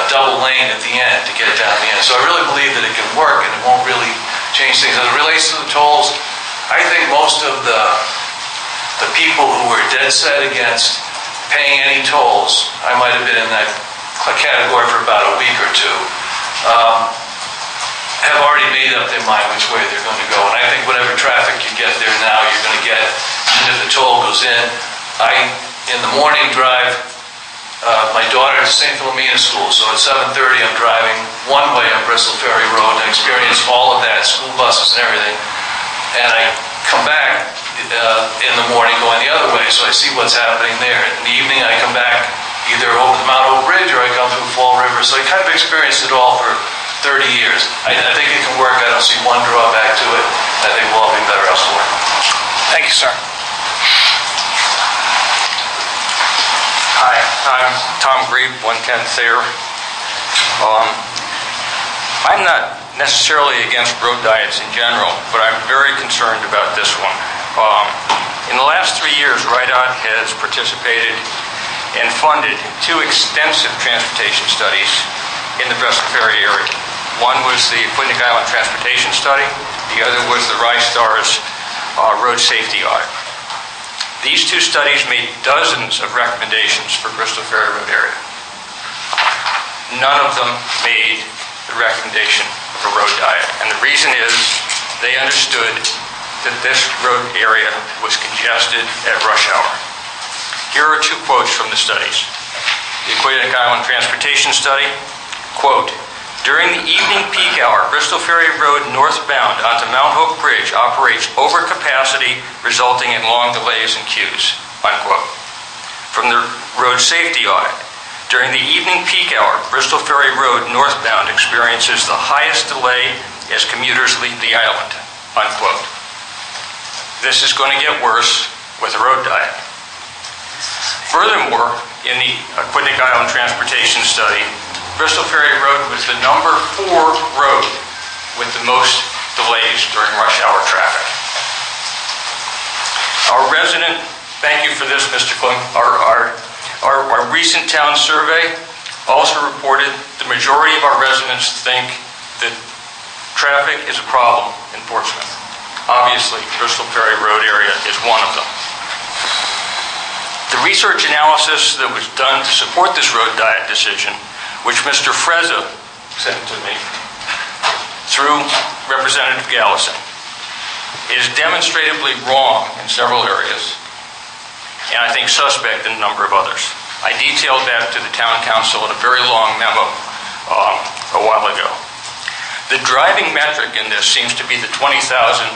double lane at the end to get down the end. So I really believe that it can work and it won't really change things. As it relates to the tolls, I think most of the people who were dead set against paying any tolls, I might have been in that category for about a week or two, have already made up their mind which way they're going to go. And I think whatever traffic you get there now, you're going to get, even if the toll goes in. In the morning drive, my daughter is St. Philomena School, so at 7:30 I'm driving one way on Bristol Ferry Road and experience all of that, school buses and everything. And I come back in the morning going the other way, so I see what's happening there. In the evening I come back either over the Mount Hope Bridge or I come through Fall River, so I kind of experienced it all for 30 years. I think it can work. I don't see one drawback to it. I think we'll all be better off for it. Thank you, sir. Hi, I'm Tom Grebe, 110 Thayer. I'm not necessarily against road diets in general, but I'm very concerned about this one. In the last 3 years, RIDOT has participated and funded 2 extensive transportation studies in the Bristol Ferry area. One was the Aquidneck Island Transportation Study. The other was the RISTARS Road Safety Audit. These 2 studies made dozens of recommendations for Bristol Ferry Road area. None of them made the recommendation of a road diet. And the reason is they understood that this road area was congested at rush hour. Here are 2 quotes from the studies. The Aquidneck Island Transportation Study, quote, "During the evening peak hour, Bristol Ferry Road northbound onto Mount Hope Bridge operates over capacity, resulting in long delays and queues," unquote. From the Road Safety Audit, "During the evening peak hour, Bristol Ferry Road northbound experiences the highest delay as commuters leave the island," unquote. This is going to get worse with a road diet. Furthermore, in the Aquidneck Island Transportation Study, Bristol Ferry Road was the number 4 road with the most delays during rush hour traffic. Our resident, thank you for this, Mr. Kling, our recent town survey also reported the majority of our residents think that traffic is a problem in Portsmouth. Obviously, Bristol Ferry Road area is one of them. The research analysis that was done to support this road diet decision, which Mr. Frezza sent to me through Representative Gallison, is demonstrably wrong in several areas, and I think suspect in a number of others. I detailed that to the town council in a very long memo a while ago. The driving metric in this seems to be the 20,000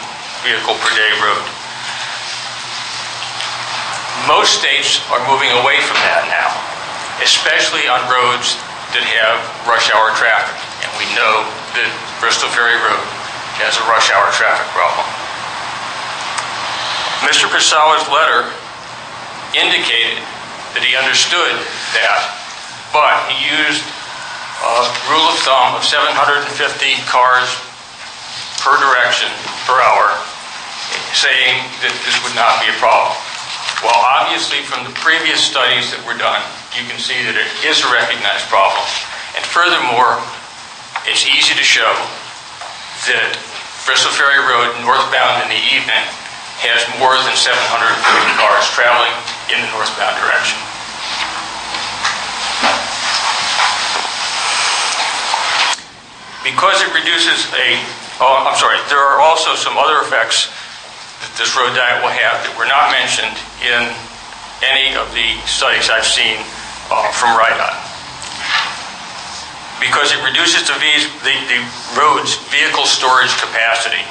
vehicle per day road. Most states are moving away from that now, especially on roads that have rush hour traffic. And we know that Bristol Ferry Road has a rush hour traffic problem. Mr. Prasawa's letter indicated that he understood that, but he used a rule of thumb of 750 cars per direction per hour, saying that this would not be a problem. Well, obviously from the previous studies that were done, you can see that it is a recognized problem. And furthermore, it's easy to show that Bristol Ferry Road northbound in the evening has more than 750 cars traveling in the northbound direction. Because it reduces there are also some other effects that this road diet will have that were not mentioned in any of the studies I've seen from RIDOT. Because it reduces the road's vehicle storage capacity,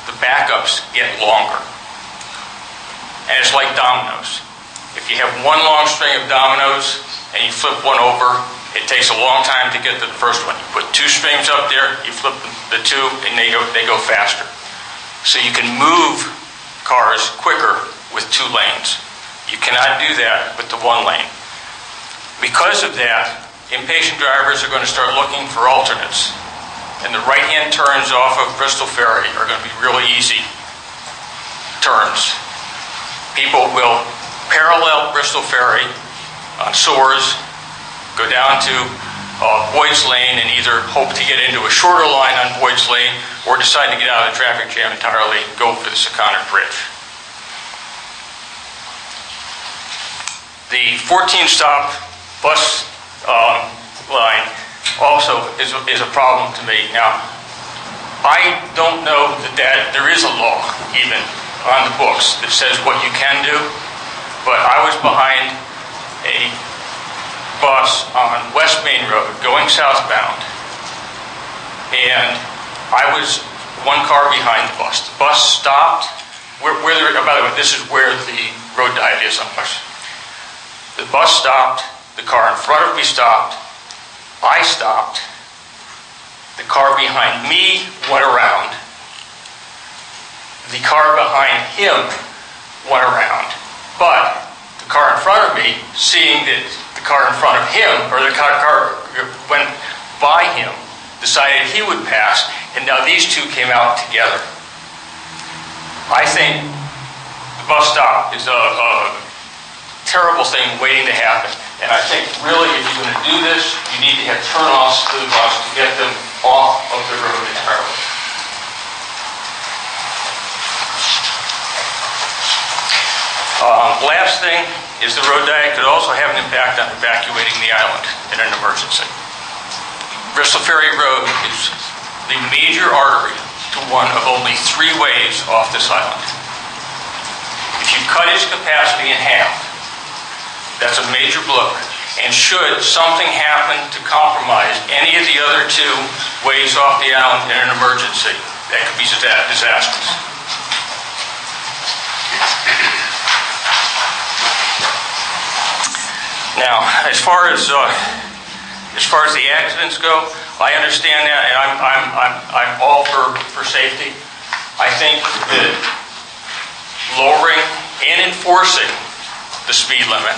the backups get longer. And it's like dominoes. If you have one long string of dominoes and you flip one over, it takes a long time to get to the first one. You put 2 strings up there, you flip the 2, and they go faster. So you can move cars quicker with 2 lanes. You cannot do that with the 1 lane. Because of that, impatient drivers are going to start looking for alternates. And the right-hand turns off of Bristol Ferry are going to be really easy turns. People will parallel Bristol Ferry on Soares, go down to Boyd's Lane and either hope to get into a shorter line on Boyd's Lane or decide to get out of the traffic jam entirely and go for the Secana Bridge. The 14-stop bus line also is a problem to me. Now, I don't know that there is a law even on the books that says what you can do, but I was behind a bus on West Main Road going southbound, and I was one car behind the bus. The bus stopped. By the way, this is where the road diet is on the bus. The bus stopped. The car in front of me stopped. I stopped. The car behind me went around. The car behind him went around. But the car in front of me, seeing that the car in front of him, or the car went by him, decided he would pass, and now these two came out together. I think the bus stop is a terrible thing waiting to happen, and I think really if you're going to do this, you need to have turn-offs to the bus to get them off of the road entirely. Last thing is the road diet could also have an impact on evacuating the island in an emergency. Bristol Ferry Road is the major artery to one of only 3 ways off this island. If you cut its capacity in half, that's a major blow. And should something happen to compromise any of the other 2 ways off the island in an emergency, that could be disastrous. Now, as far as the accidents go, I understand that, and I'm all for safety. I think that lowering and enforcing the speed limit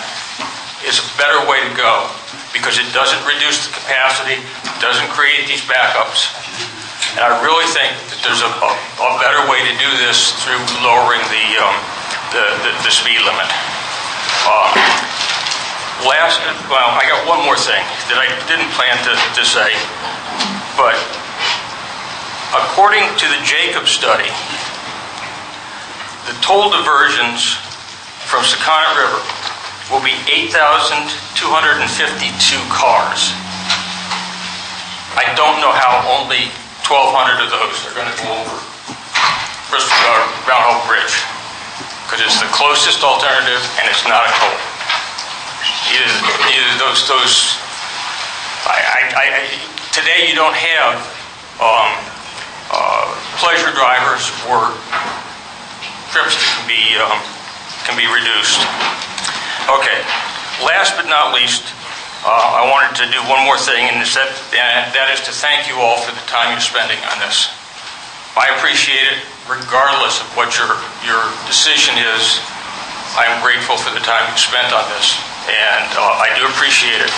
is a better way to go because it doesn't reduce the capacity, doesn't create these backups, and I really think that there's a better way to do this through lowering the speed limit. I got one more thing that I didn't plan to say, but according to the Jacob study, the toll diversions from Secana River will be 8,252 cars. I don't know how only 1,200 of those are going to go over Round Hope Bridge, because it's the closest alternative and it's not a toll. Either those. Today you don't have pleasure drivers or trips that can be reduced. Okay. Last but not least, I wanted to do one more thing, and that is to thank you all for the time you're spending on this. I appreciate it, regardless of what your decision is. I am grateful for the time you spent on this. And I do appreciate it.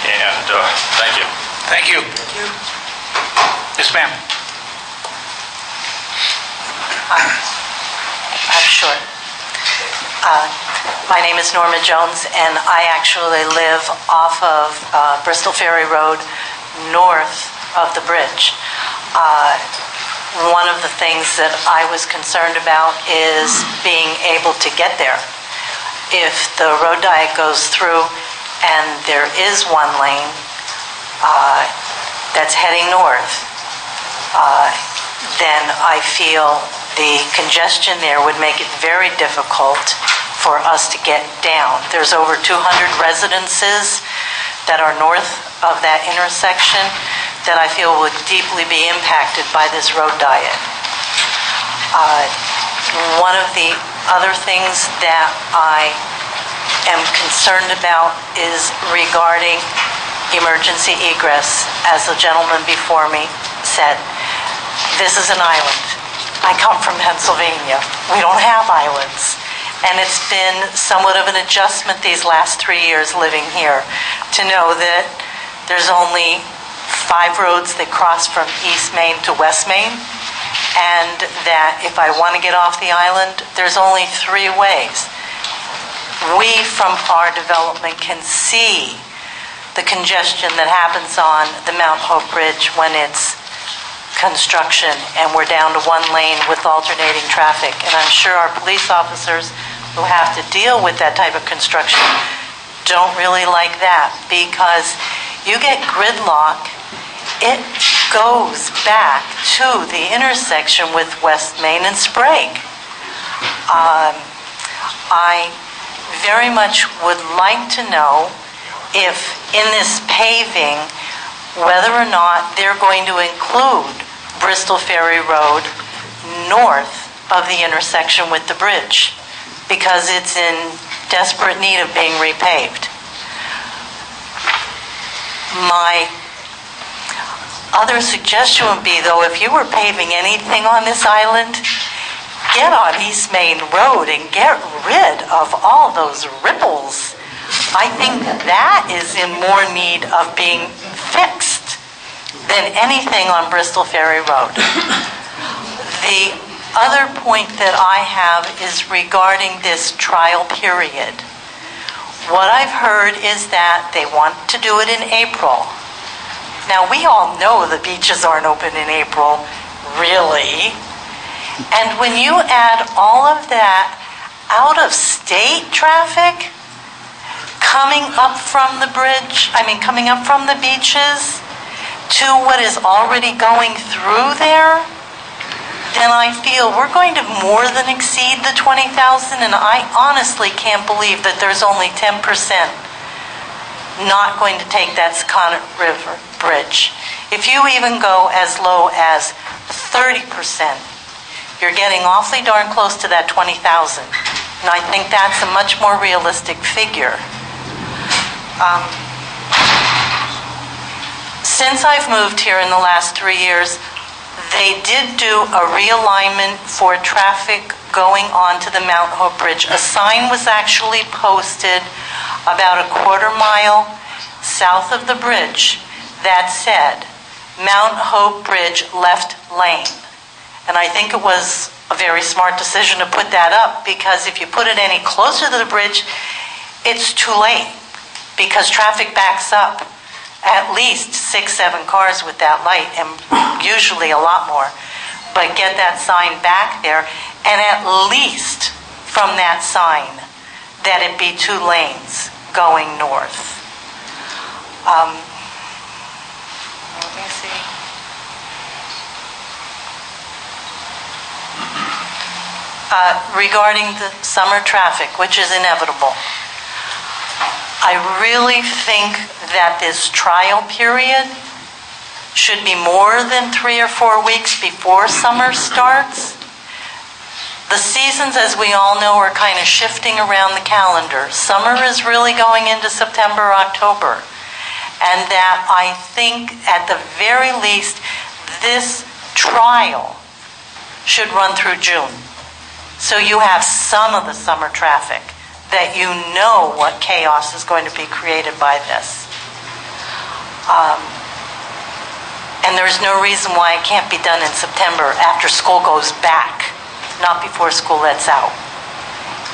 Thank you. Thank you. Thank you. Yes, ma'am. Hi. I'm short. My name is Norma Jones, and I actually live off of Bristol Ferry Road, north of the bridge. One of the things that I was concerned about is being able to get there. If the road diet goes through and there is one lane that's heading north, then I feel the congestion there would make it very difficult for us to get down. There's over 200 residences that are north of that intersection that I feel would deeply be impacted by this road diet. One of the other things that I am concerned about is regarding emergency egress. As the gentleman before me said, this is an island. I come from Pennsylvania. We don't have islands. And it's been somewhat of an adjustment these last 3 years living here to know that there's only 5 roads that cross from East Main to West Main, and that if I want to get off the island, there's only 3 ways. We, from our development, can see the congestion that happens on the Mount Hope Bridge when it's construction and we're down to 1 lane with alternating traffic. And I'm sure our police officers who have to deal with that type of construction don't really like that, because you get gridlock. It goes back to the intersection with West Main and Sprague. I very much would like to know if in this paving, whether or not they're going to include Bristol Ferry Road north of the intersection with the bridge, because it's in desperate need of being repaved. My other suggestion would be, though, if you were paving anything on this island, get on East Main Road and get rid of all those ripples. I think that is in more need of being fixed than anything on Bristol Ferry Road. The other point that I have is regarding this trial period. What I've heard is that they want to do it in April. Now, we all know the beaches aren't open in April, really. And when you add all of that out-of-state traffic coming up from the bridge, coming up from the beaches to what is already going through there, then I feel we're going to more than exceed the 20,000, and I honestly can't believe that there's only 10% not going to take that Sakonnet River Bridge. If you even go as low as 30%, you're getting awfully darn close to that 20,000. And I think that's a much more realistic figure. Since I've moved here in the last 3 years, they did do a realignment for traffic going onto the Mount Hope Bridge. A sign was actually posted about a quarter mile south of the bridge that said, Mount Hope Bridge left lane. And I think it was a very smart decision to put that up, because if you put it any closer to the bridge, it's too late, because traffic backs up at least 6-7 cars with that light, and usually a lot more. But get that sign back there, and at least from that sign that it be 2 lanes going north. Let me see. Regarding the summer traffic, which is inevitable, I really think that this trial period should be more than 3 or 4 weeks before summer starts. The seasons, as we all know, are kind of shifting around the calendar. Summer is really going into September, October. And that I think, at the very least, this trial should run through June. So you have some of the summer traffic, that you know what chaos is going to be created by this. And there's no reason why it can't be done in September after school goes back, not before school lets out.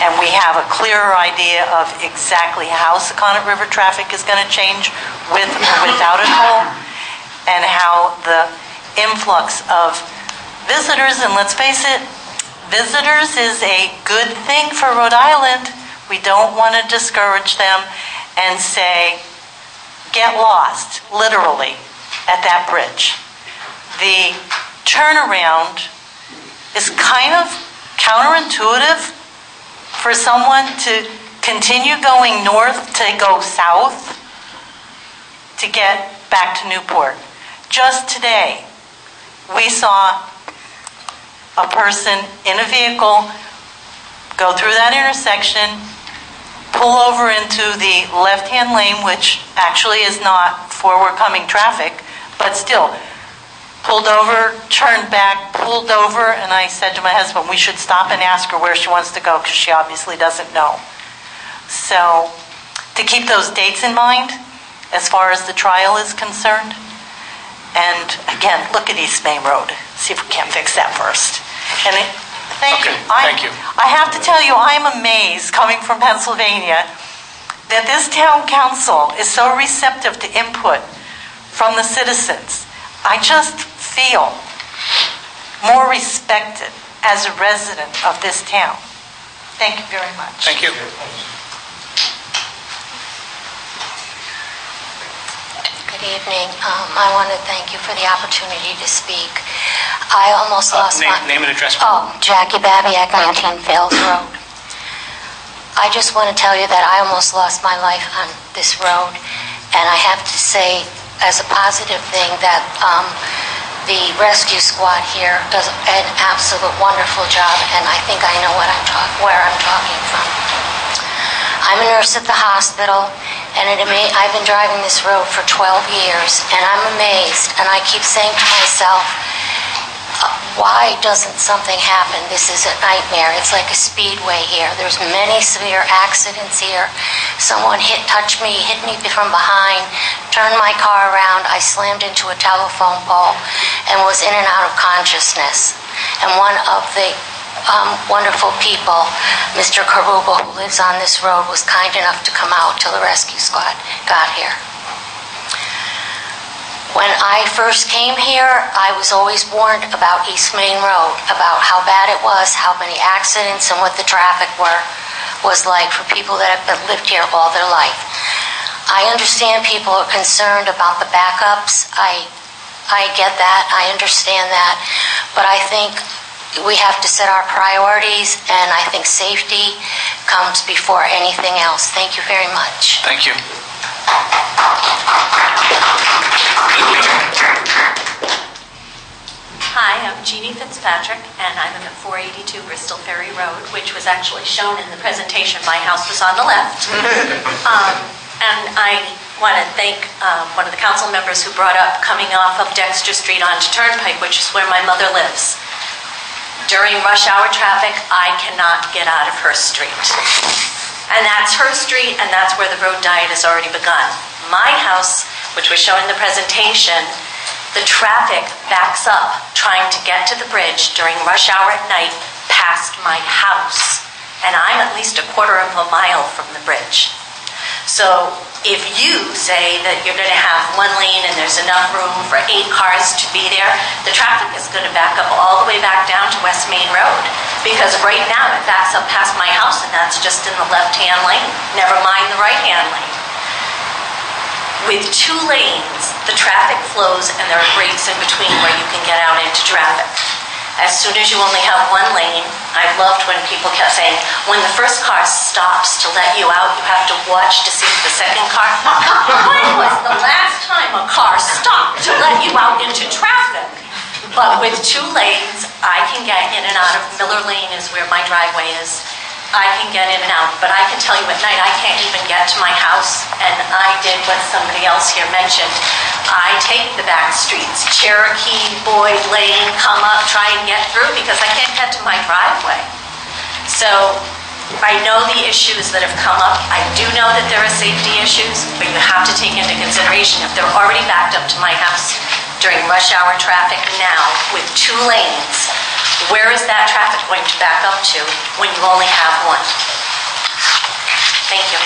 And we have a clearer idea of exactly how Sakonnet River traffic is going to change with or without a toll, and how the influx of visitors, and let's face it, visitors is a good thing for Rhode Island. We don't want to discourage them and say, get lost, literally, at that bridge. The turnaround is kind of counterintuitive for someone to continue going north to go south to get back to Newport. Just today, we saw a person in a vehicle go through that intersection, pull over into the left-hand lane, which actually is not forward-coming traffic, but still, pulled over, turned back, pulled over, and I said to my husband, we should stop and ask her where she wants to go because she obviously doesn't know. So to keep those dates in mind as far as the trial is concerned. And again, look at East Main Road. See if we can't fix that first. And thank you. Thank you. I have to tell you, I am amazed coming from Pennsylvania that this town council is so receptive to input from the citizens. I just feel more respected as a resident of this town. Thank you very much. Thank you. Good evening. I want to thank you for the opportunity to speak. I almost lost my... Name and address. Oh, Jackie Babiak, 19 Fells Road. I just want to tell you that I almost lost my life on this road, and I have to say, as a positive thing, that the rescue squad here does an absolute wonderful job, and I think I know where I'm talking from. I'm a nurse at the hospital, and I've been driving this road for 12 years, and I'm amazed, and I keep saying to myself, why doesn't something happen? This is a nightmare. It's like a speedway here. There's many severe accidents here. Someone hit me from behind, turned my car around. I slammed into a telephone pole and was in and out of consciousness. And one of the wonderful people, Mr. Karuba, who lives on this road, was kind enough to come out till the rescue squad got here. When I first came here, I was always warned about East Main Road, about how bad it was, how many accidents, and what the traffic was like for people that have lived here all their life. I understand people are concerned about the backups. I get that. I understand that. But I think we have to set our priorities, and I think safety comes before anything else. Thank you very much. Thank you. Hi, I'm Jeannie Fitzpatrick, and I'm at 482 Bristol Ferry Road, which was actually shown in the presentation. My house was on the left. And I want to thank one of the council members who brought up coming off of Dexter Street onto Turnpike, which is where my mother lives. During rush hour traffic, I cannot get out of her street. And that's her street, and that's where the road diet has already begun. My house, which was shown in the presentation, the traffic backs up trying to get to the bridge during rush hour at night past my house. And I'm at least a quarter of a mile from the bridge. So if you say that you're going to have one lane and there's enough room for 8 cars to be there, the traffic is going to back up all the way back down to West Main Road. Because right now it backs up past my house, and that's just in the left-hand lane, never mind the right-hand lane. With 2 lanes, the traffic flows and there are breaks in between where you can get out into traffic. As soon as you only have 1 lane, I loved when people kept saying, when the first car stops to let you out, you have to watch to see if the second car... When was the last time a car stopped to let you out into traffic? But with 2 lanes, I can get in and out of Miller Lane is where my driveway is. I can get in and out, but I can tell you at night I can't even get to my house, and I did what somebody else here mentioned. I take the back streets, Cherokee, Boyd Lane, come up, try and get through because I can't get to my driveway. So I know the issues that have come up. I do know that there are safety issues, but you have to take into consideration if they're already backed up to my house during rush hour traffic now with 2 lanes, where is that traffic going to back up to when you only have 1? Thank you.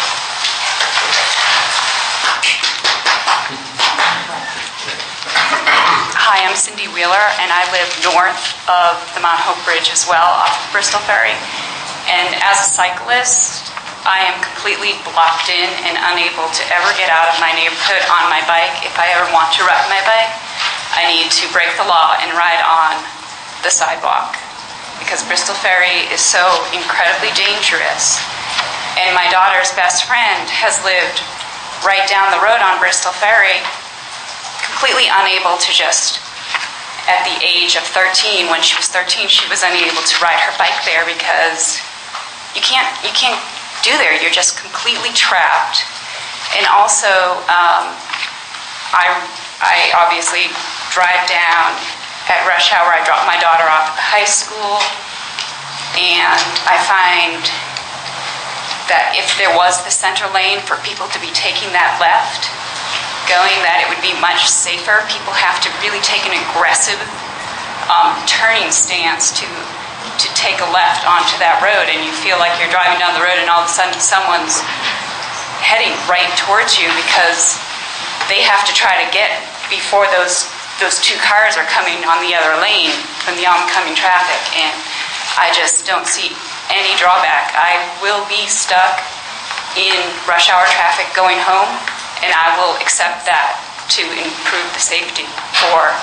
Hi, I'm Cindy Wheeler, and I live north of the Mount Hope Bridge as well, off of Bristol Ferry. And as a cyclist, I am completely blocked in and unable to ever get out of my neighborhood on my bike. If I ever want to ride my bike, I need to break the law and ride on the sidewalk, because Bristol Ferry is so incredibly dangerous. And my daughter's best friend has lived right down the road on Bristol Ferry, completely unable to just, at the age of 13, when she was 13, she was unable to ride her bike there because you can't do there. You're just completely trapped. And also, I obviously drive down at rush hour. I drop my daughter off at the high school, and I find that if there was the center lane for people to be taking that left, going, that it would be much safer. People have to really take an aggressive turning stance to take a left onto that road, and you feel like you're driving down the road and all of a sudden someone's heading right towards you because they have to try to get before those two cars are coming on the other lane from the oncoming traffic, and I just don't see any drawback. I will be stuck in rush hour traffic going home, and I will accept that to improve the safety for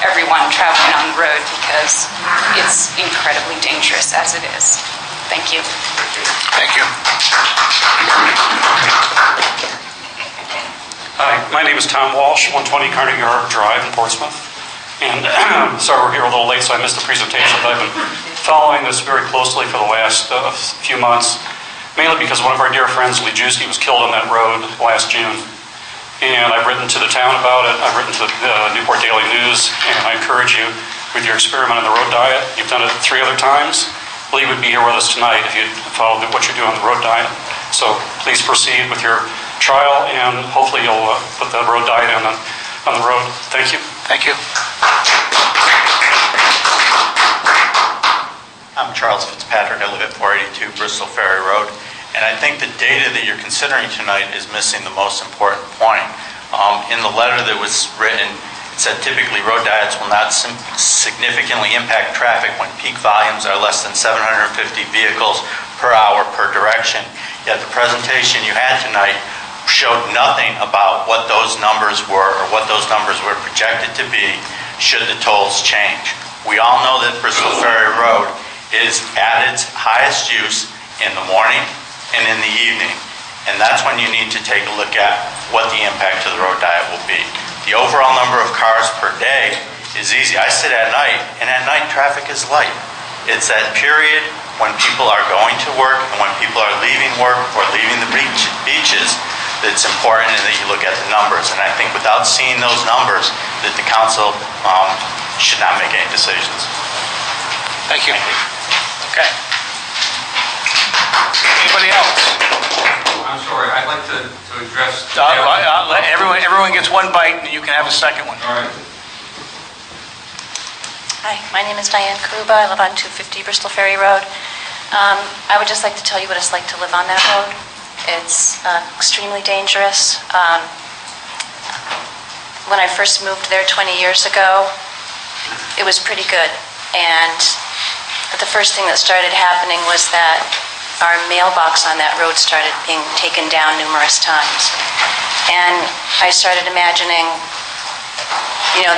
everyone traveling on the road because it's incredibly dangerous as it is. Thank you. Thank you. Hi, my name is Tom Walsh, 120 Carnegie Harbor Drive in Portsmouth. And sorry we're here a little late, so I missed the presentation, but I've been following this very closely for the last few months, mainly because one of our dear friends, Lee Juski, was killed on that road last June. And I've written to the town about it, I've written to the Newport Daily News, and I encourage you with your experiment on the road diet. You've done it 3 other times. Lee would be here with us tonight if you followed what you're doing on the road diet. So please proceed with your trial, and hopefully you'll put the road diet on the road. Thank you. Thank you. I'm Charles Fitzpatrick. I live at 482 Bristol Ferry Road. And I think the data that you're considering tonight is missing the most important point. In the letter that was written, it said typically road diets will not significantly impact traffic when peak volumes are less than 750 vehicles per hour per direction. Yet the presentation you had tonight showed nothing about what those numbers were or what those numbers were projected to be should the tolls change. We all know that Bristol Ferry Road is at its highest use in the morning and in the evening. And that's when you need to take a look at what the impact to the road diet will be. The overall number of cars per day is easy. I sit at night, and at night traffic is light. It's that period when people are going to work and when people are leaving work or leaving the beaches that's important, and that you look at the numbers. And I think without seeing those numbers, that the council should not make any decisions. Thank you. Okay. Anybody else? I'm sorry, I'd like to address... Everyone gets one bite, and you can have a second one. All right. Hi, my name is Diane Karuba. I live on 250 Bristol Ferry Road. I would just like to tell you what it's like to live on that road. It's extremely dangerous. When I first moved there 20 years ago, it was pretty good. And the first thing that started happening was that our mailbox on that road started being taken down numerous times. And I started imagining,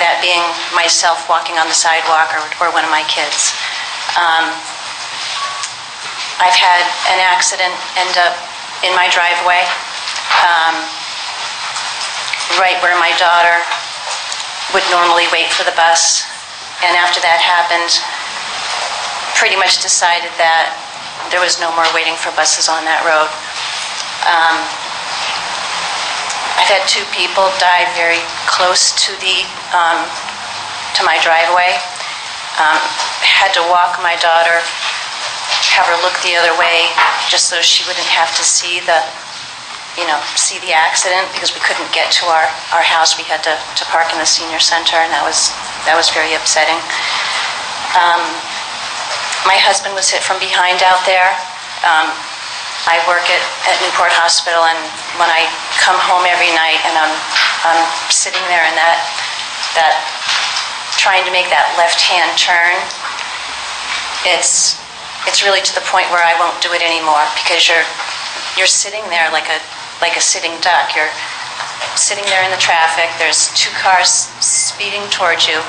that being myself walking on the sidewalk or one of my kids. I've had an accident end up in my driveway, right where my daughter would normally wait for the bus. And after that happened, pretty much decided that there was no more waiting for buses on that road. I've had 2 people die very close to my driveway. Had to walk my daughter, have her look the other way, just so she wouldn't have to see the accident, because we couldn't get to our house. We had to park in the senior center, and that was very upsetting. My husband was hit from behind out there. I work at Newport Hospital, and when I come home every night and I'm sitting there in that trying to make that left-hand turn, it's really to the point where I won't do it anymore, because you're sitting there like a sitting duck. You're sitting there in the traffic. There's 2 cars speeding towards you.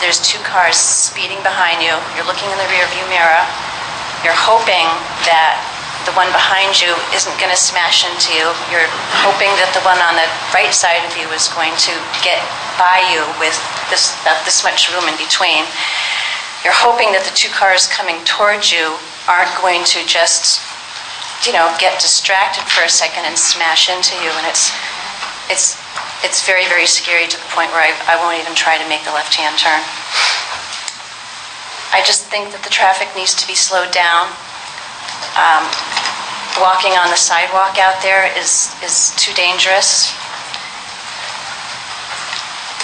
There's 2 cars speeding behind you. You're looking in the rearview mirror. You're hoping that the one behind you isn't going to smash into you. You're hoping that the one on the right side of you is going to get by you with this much room in between. You're hoping that the 2 cars coming towards you aren't going to just, get distracted for a second and smash into you. And it's it's very, very scary to the point where I won't even try to make the left-hand turn. I just think that the traffic needs to be slowed down. Walking on the sidewalk out there is too dangerous.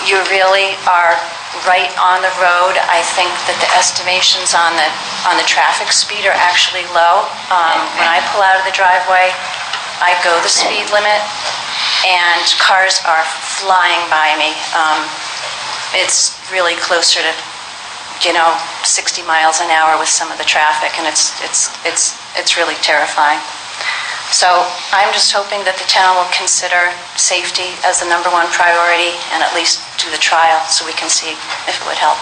You really are right on the road. I think that the estimations on the traffic speed are actually low. When I pull out of the driveway, I go the speed limit, and cars are flying by me. It's really closer to, 60 miles an hour with some of the traffic, and it's really terrifying. So I'm just hoping that the town will consider safety as the #1 priority and at least do the trial so we can see if it would help.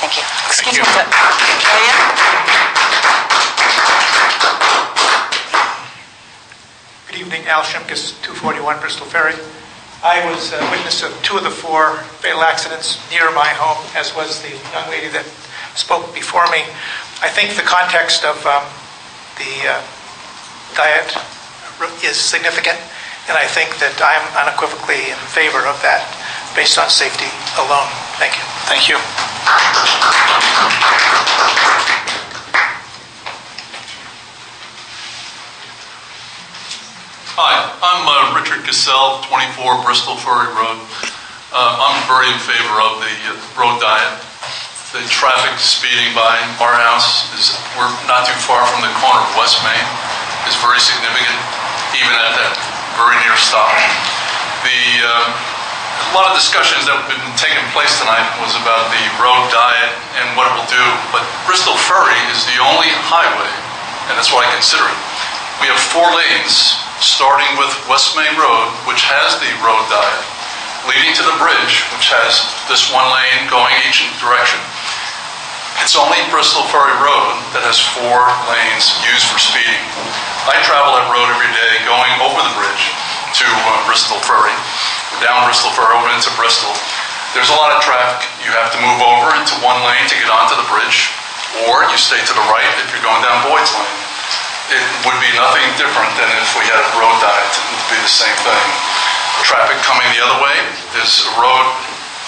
Thank you. Excuse me. Diane? Good evening, Al Shimkus, 241 Bristol Ferry. I was a witness of 2 of the 4 fatal accidents near my home, as was the young lady that spoke before me. I think the context of the diet is significant, and I think that I'm unequivocally in favor of that based on safety alone. Thank you. Thank you. Hi, I'm Richard Cassell, 24 Bristol Ferry Road. I'm very in favor of the road diet. The traffic speeding by our house we're not too far from the corner of West Main, is very significant, even at that very near stop. A lot of discussions that have been taking place tonight was about the road diet and what it will do, but Bristol Ferry is the only highway, and that's why I consider it. We have 4 lanes, starting with West Main Road, which has the road diet, leading to the bridge, which has this 1 lane going each direction. It's only Bristol Ferry Road that has 4 lanes used for speeding. I travel that road every day going over the bridge to Bristol Ferry, down Bristol Ferry over into Bristol. There's a lot of traffic. You have to move over into 1 lane to get onto the bridge, or you stay to the right if you're going down Boyd's Lane. It would be nothing different than if we had a road diet. It would be the same thing. Traffic coming the other way, there's a road,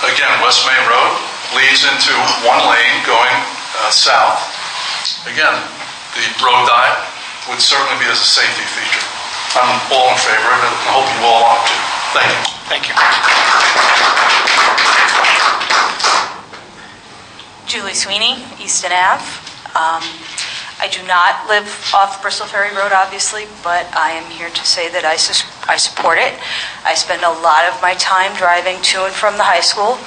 again, West Main Road, leads into 1 lane going south. Again, the road diet would certainly be as a safety feature. I'm all in favor of it, and I hope you all are too. Thank you. Thank you. Julie Sweeney, Easton Ave. I do not live off Bristol Ferry Road, obviously, but I am here to say that I support it. I spend a lot of my time driving to and from the high school,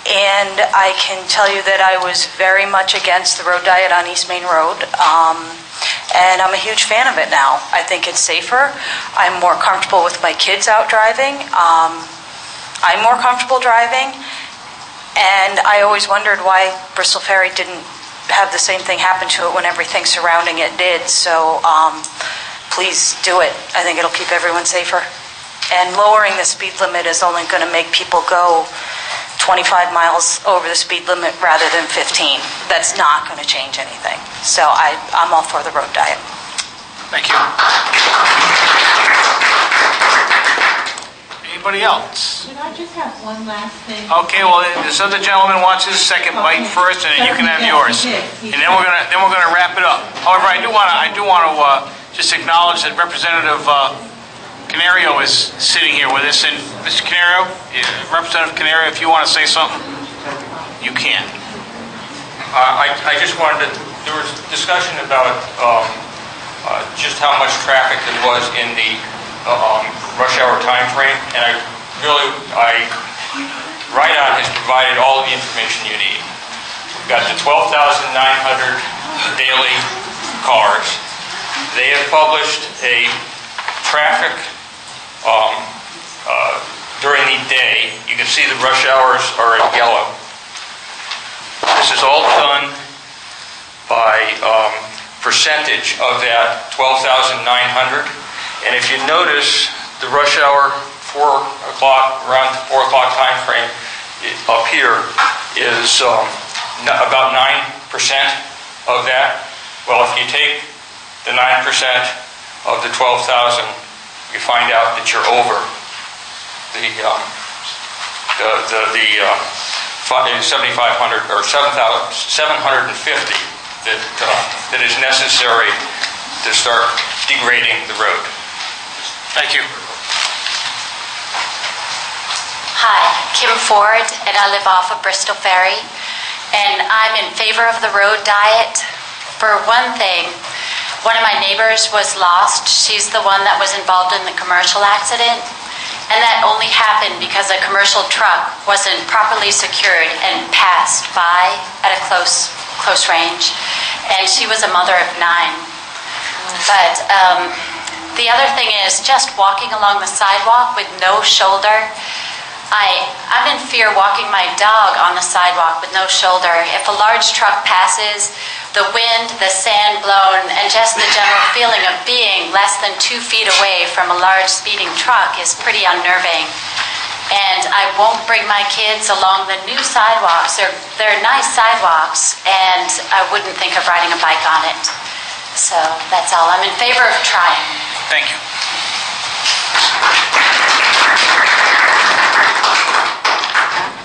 and I can tell you that I was very much against the road diet on East Main Road, and I'm a huge fan of it now. I think it's safer. I'm more comfortable with my kids out driving. I'm more comfortable driving, and I always wondered why Bristol Ferry didn't have the same thing happen to it when everything surrounding it did. So please do it. I think it'll keep everyone safer. And lowering the speed limit is only going to make people go 25 miles over the speed limit rather than 15. That's not going to change anything. So I'm all for the road diet. Thank you. Anybody else? Can I just have one last thing? Okay, well, this other gentleman wants his second bite first, and then you can have yours. And then we're gonna wrap it up. However, I do want to just acknowledge that Representative Canario is sitting here with us. And Mr. Canario, Representative Canario, if you want to say something, you can. I just wanted to, there was discussion about just how much traffic there was in the rush hour time frame, and Ride-On has provided all of the information you need. We've got the 12,900 daily cars. They have published a traffic during the day. You can see the rush hours are in yellow. This is all done by percentage of that 12,900. And if you notice, the rush hour, 4 o'clock, around 4 o'clock time frame up here is about 9% of that. Well, if you take the 9% of the 12,000, you find out that you're over 7,500 or 7,750 that is necessary to start degrading the road. Thank you. Hi, Kim Ford, and I live off of Bristol Ferry, and I'm in favor of the road diet. For one thing, one of my neighbors was lost. She's the one that was involved in the commercial accident, and that only happened because a commercial truck wasn't properly secured and passed by at a close range, and she was a mother of 9. But the other thing is just walking along the sidewalk with no shoulder. I'm in fear walking my dog on the sidewalk with no shoulder. If a large truck passes, the wind, the sand blown, and just the general feeling of being less than 2 feet away from a large speeding truck is pretty unnerving. And I won't bring my kids along the new sidewalks. They're nice sidewalks, and I wouldn't think of riding a bike on it. So that's all. I'm in favor of trying. Thank you.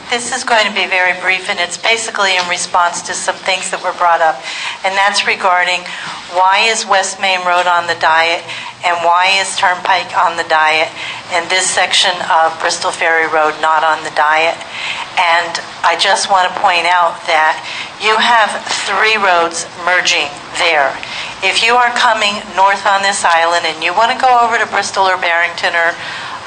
This is going to be very brief, and it's basically in response to some things that were brought up, and that's regarding why is West Main Road on the diet, and why is Turnpike on the diet, and this section of Bristol Ferry Road not on the diet. And I just want to point out that you have 3 roads merging there. If you are coming north on this island and you want to go over to Bristol or Barrington or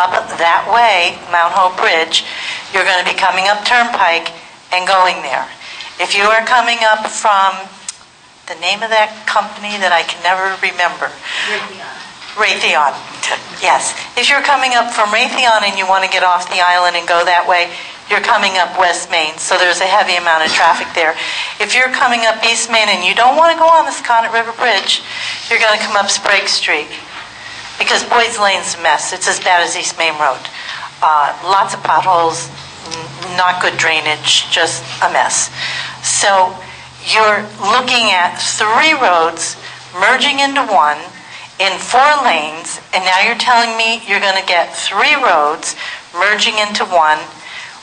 up that way, Mount Hope Bridge, you're going to be coming up Turnpike and going there. If you are coming up from the name of that company that I can never remember. Raytheon. Yes. If you're coming up from Raytheon and you want to get off the island and go that way, you're coming up West Main, so there's a heavy amount of traffic there. If you're coming up East Main and you don't want to go on the Sconnet River Bridge, you're going to come up Sprague Street, because Boyd's Lane's a mess. It's as bad as East Main Road. Lots of potholes, not good drainage, just a mess. So you're looking at 3 roads merging into one in 4 lanes, and now you're telling me you're going to get 3 roads merging into one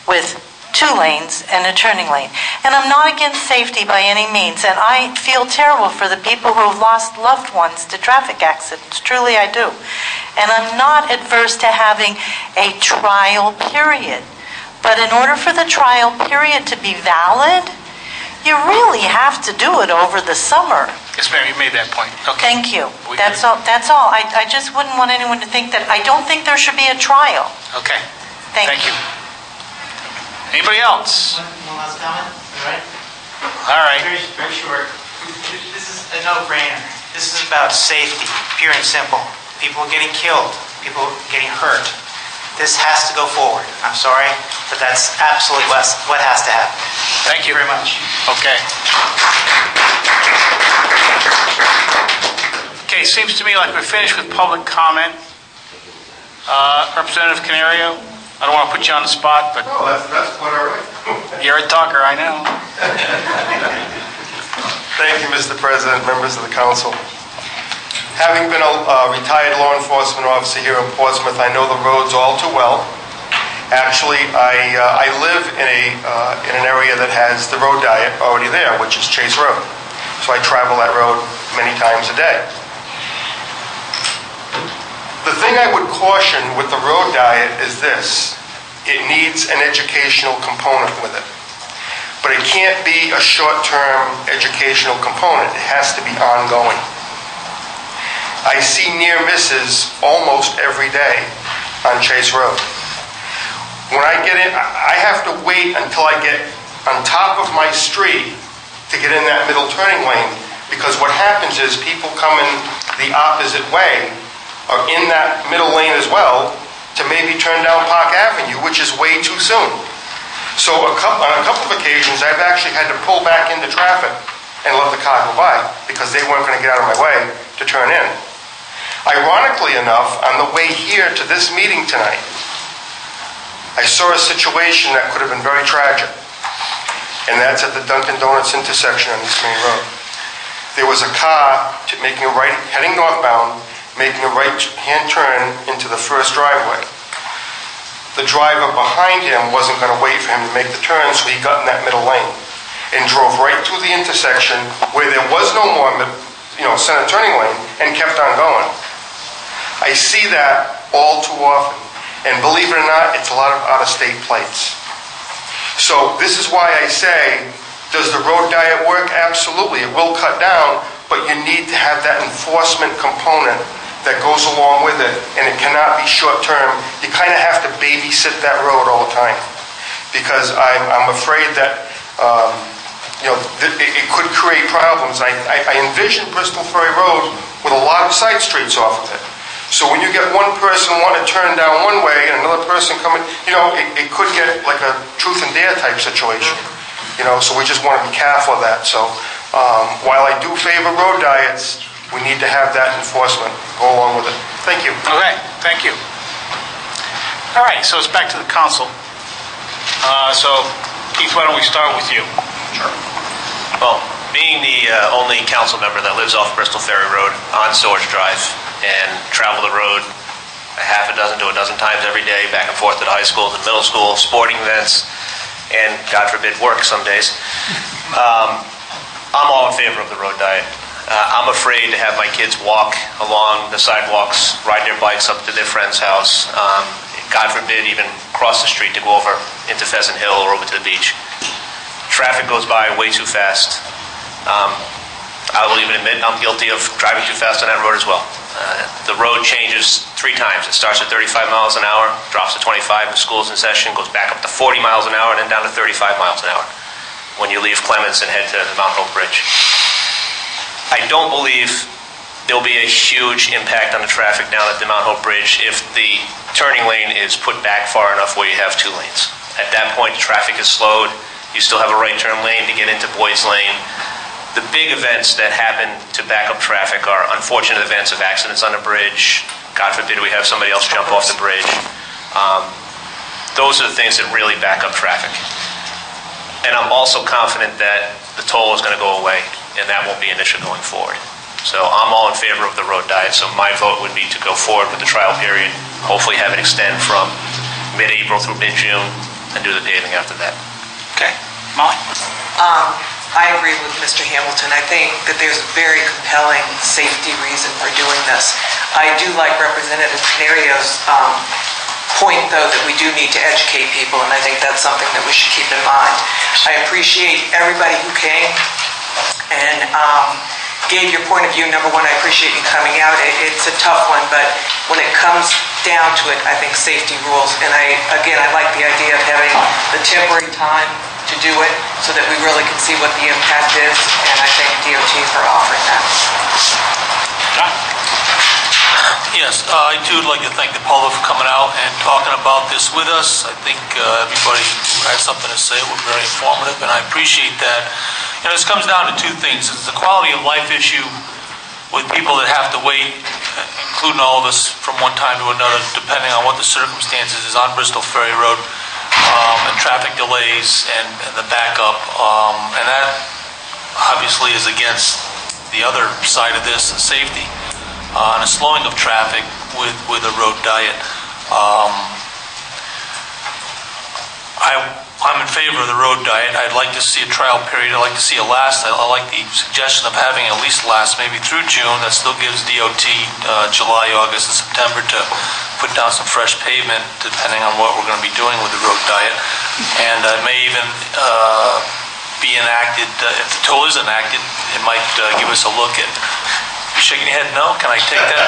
with 2 lanes and a turning lane. And I'm not against safety by any means, and I feel terrible for the people who have lost loved ones to traffic accidents. Truly I do. And I'm not adverse to having a trial period. But in order for the trial period to be valid, you really have to do it over the summer. Yes, ma'am, you made that point. Okay. Thank you. That's all. I just wouldn't want anyone to think that. I don't think there should be a trial. Okay. Thank you. Anybody else? One last comment? All right. All right. Very short. This is a no-brainer. This is about safety, pure and simple. People getting killed, people getting hurt. This has to go forward. I'm sorry, but that's absolutely what has to happen. Thank you very much. Okay. Okay, seems to me like we're finished with public comment. Representative Canario, I don't want to put you on the spot, but... Oh, that's quite all right. You're a talker, I know. Thank you, Mr. President, members of the council. Having been a retired law enforcement officer here in Portsmouth, I know the roads all too well. Actually, I live in an area that has the road diet already there, which is Chase Road. So I travel that road many times a day. The thing I would caution with the road diet is this. It needs an educational component with it. But it can't be a short-term educational component. It has to be ongoing. I see near misses almost every day on Chase Road. When I get in, I have to wait until I get on top of my street to get in that middle turning lane, because what happens is people coming the opposite way are in that middle lane as well to maybe turn down Park Avenue, which is way too soon. So on a couple of occasions, I've actually had to pull back into traffic and let the car go by because they weren't going to get out of my way to turn in. Ironically enough, on the way here to this meeting tonight, I saw a situation that could have been very tragic, and that's at the Dunkin' Donuts intersection on East Main Road. There was a car making a right, heading northbound, making a right-hand turn into the first driveway. the driver behind him wasn't going to wait for him to make the turn, so he got in that middle lane and drove right through the intersection where there was no more, center turning lane, and kept on going. I see that all too often, and believe it or not, it's a lot of out-of-state plates. So this is why I say, does the road diet work? Absolutely, it will cut down, but you need to have that enforcement component that goes along with it, and it cannot be short-term. You kind of have to babysit that road all the time, because I'm afraid that it could create problems. I envision Bristol Ferry Road with a lot of side streets off of it. So when you get one person wanting to turn down one way and another person coming, it could get like a truth and dare type situation. So we just want to be careful of that. So while I do favor road diets, we need to have that enforcement go along with it. Thank you. Okay, thank you. All right, so it's back to the council. So, Keith, why don't we start with you? Sure. Well, being the only council member that lives off Bristol Ferry Road on Swords Drive and travel the road a half a dozen to a dozen times every day, back and forth to the high schools and middle school, sporting events, and, God forbid, work some days, I'm all in favor of the road diet. I'm afraid to have my kids walk along the sidewalks, ride their bikes up to their friend's house, God forbid even cross the street to go over into Pheasant Hill or over to the beach. Traffic goes by way too fast. I will even admit I'm guilty of driving too fast on that road as well. The road changes 3 times. It starts at 35 miles an hour, drops to 25 when school's in session, goes back up to 40 miles an hour, and then down to 35 miles an hour when you leave Clements and head to the Mount Hope Bridge. I don't believe there'll be a huge impact on the traffic down at the Mount Hope Bridge if the turning lane is put back far enough where you have 2 lanes. At that point, the traffic is slowed. You still have a right turn lane to get into Boyd's Lane. The big events that happen to back up traffic are unfortunate events of accidents on the bridge. God forbid we have somebody else jump off the bridge. Those are the things that really back up traffic. And I'm also confident that the toll is going to go away, and that won't be an issue going forward. So I'm all in favor of the road diet, so my vote would be to go forward with the trial period, hopefully have it extend from mid-April through mid-June, and do the paving after that. Okay. Molly? I agree with Mr. Hamilton. I think that there's a very compelling safety reason for doing this. I do like Representative Canario's point, though, that we do need to educate people, and I think that's something that we should keep in mind. I appreciate everybody who came and gave your point of view. Number one, I appreciate you coming out. It's a tough one, but when it comes down to it, I think safety rules. And I like the idea of having the temporary time to do it so that we really can see what the impact is, and I thank DOT for offering that. Yes, I too would like to thank the public for coming out and talking about this with us. I think everybody who had something to say was very informative, and I appreciate that. This comes down to 2 things. It's the quality of life issue with people that have to wait, including all of us, from one time to another, depending on what the circumstances is on Bristol Ferry Road, and traffic delays and the backup. And that obviously is against the other side of this, safety. And a slowing of traffic with a road diet. I'm in favor of the road diet. I'd like to see a trial period. I'd like to see a last. I like the suggestion of having at least last maybe through June. That still gives DOT July, August, and September to put down some fresh pavement, depending on what we're going to be doing with the road diet. And it may even be enacted. If the toll is enacted, it might give us a look at. You're shaking your head no? Can I take that?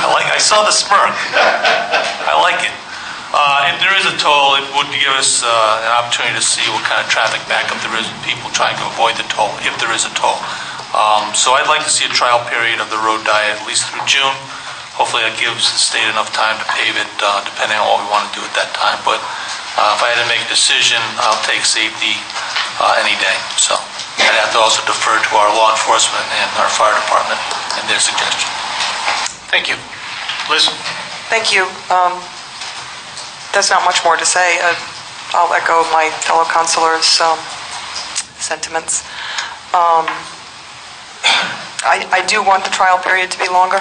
I saw the smirk. I like it. If there is a toll, it would give us an opportunity to see what kind of traffic backup there is with people trying to avoid the toll, if there is a toll. So I'd like to see a trial period of the road diet at least through June. Hopefully that gives the state enough time to pave it, depending on what we want to do at that time. But if I had to make a decision, I'll take safety any day. So I'd have to also defer to our law enforcement and our fire department and their suggestion. Thank you. Liz? Thank you. There's not much more to say. I'll echo my fellow councilors' sentiments. I do want the trial period to be longer.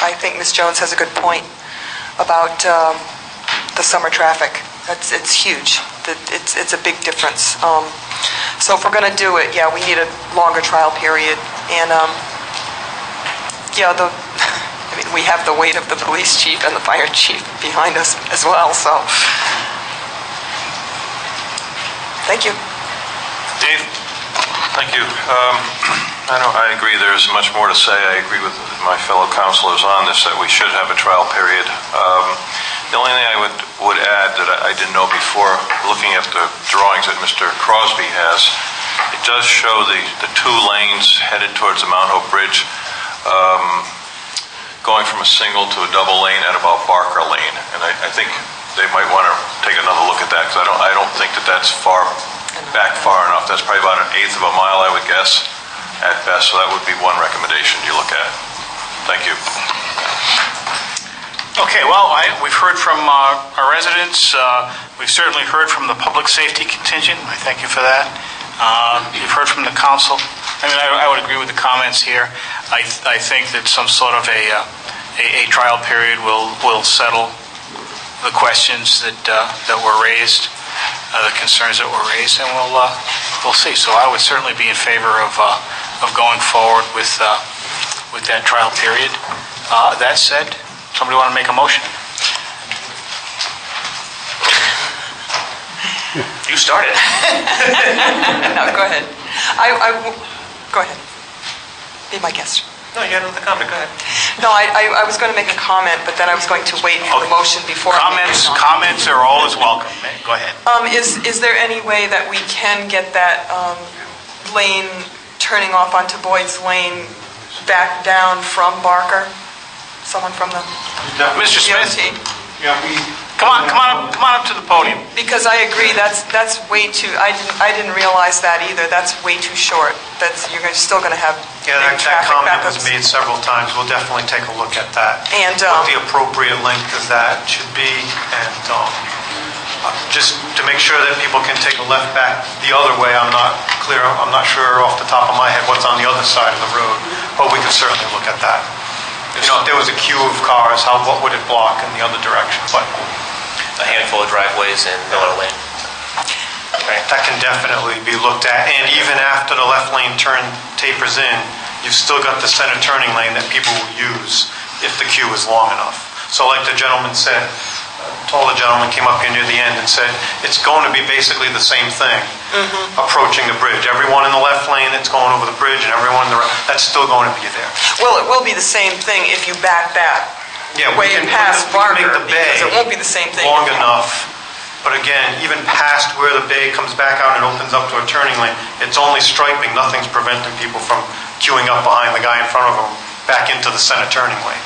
I think Ms. Jones has a good point about the summer traffic. It's huge. It's a big difference. So if we're going to do it, yeah, we need a longer trial period. And yeah, I mean, we have the weight of the police chief and the fire chief behind us as well. So thank you. Dave? Thank you. I agree there's much more to say. I agree with my fellow councilors on this, that we should have a trial period. The only thing I would add that I didn't know before, looking at the drawings that Mr. Crosby has, it does show the two lanes headed towards the Mount Hope Bridge, going from a single to a double lane at about Barker Lane. And I think they might want to take another look at that, because I don't think that's far enough. That's probably about 1/8 of a mile, I would guess, at best. So that would be one recommendation you look at. Thank you. Okay, well, we've heard from our residents. We've certainly heard from the public safety contingent. I thank you for that. You've heard from the council. I mean, I would agree with the comments here. I think that some sort of a trial period will settle the questions that were raised, the concerns that were raised, and we'll see. So I would certainly be in favor of going forward with that trial period. That said, somebody want to make a motion? You started. No, go ahead. Go ahead. Be my guest. No, you had another comment. Go ahead. No, I was going to make a comment, but then I was going to wait for the motion before. Comments are always welcome. Go ahead. Is there any way that we can get that lane turning off onto Boyd's Lane back down from Barker? Someone from the Mr. Smith? Yeah, come on up to the podium. Because I agree, that's way too. I didn't realize that either. That's way too short. You're still going to have that comment was made several times. We'll definitely take a look at that. And what the appropriate length of that should be, and just to make sure that people can take a left back the other way. I'm not clear. I'm not sure off the top of my head what's on the other side of the road, but we can certainly look at that. If there was a queue of cars, what would it block in the other direction? But a handful of driveways in Miller Lane. That can definitely be looked at. And even after the left lane turn tapers in, you've still got the center turning lane that people will use if the queue is long enough. So like the gentleman said, taller gentleman came up here near the end and said, it's going to be basically the same thing approaching the bridge. Everyone in the left lane that's going over the bridge and everyone in the right, that's still going to be there. Well, it will be the same thing if you back that way past Barker, because it won't be the same thing. Long enough. But again, even past where the bay comes back out and opens up to a turning lane, it's only striping. Nothing's preventing people from queuing up behind the guy in front of them back into the center turning lane.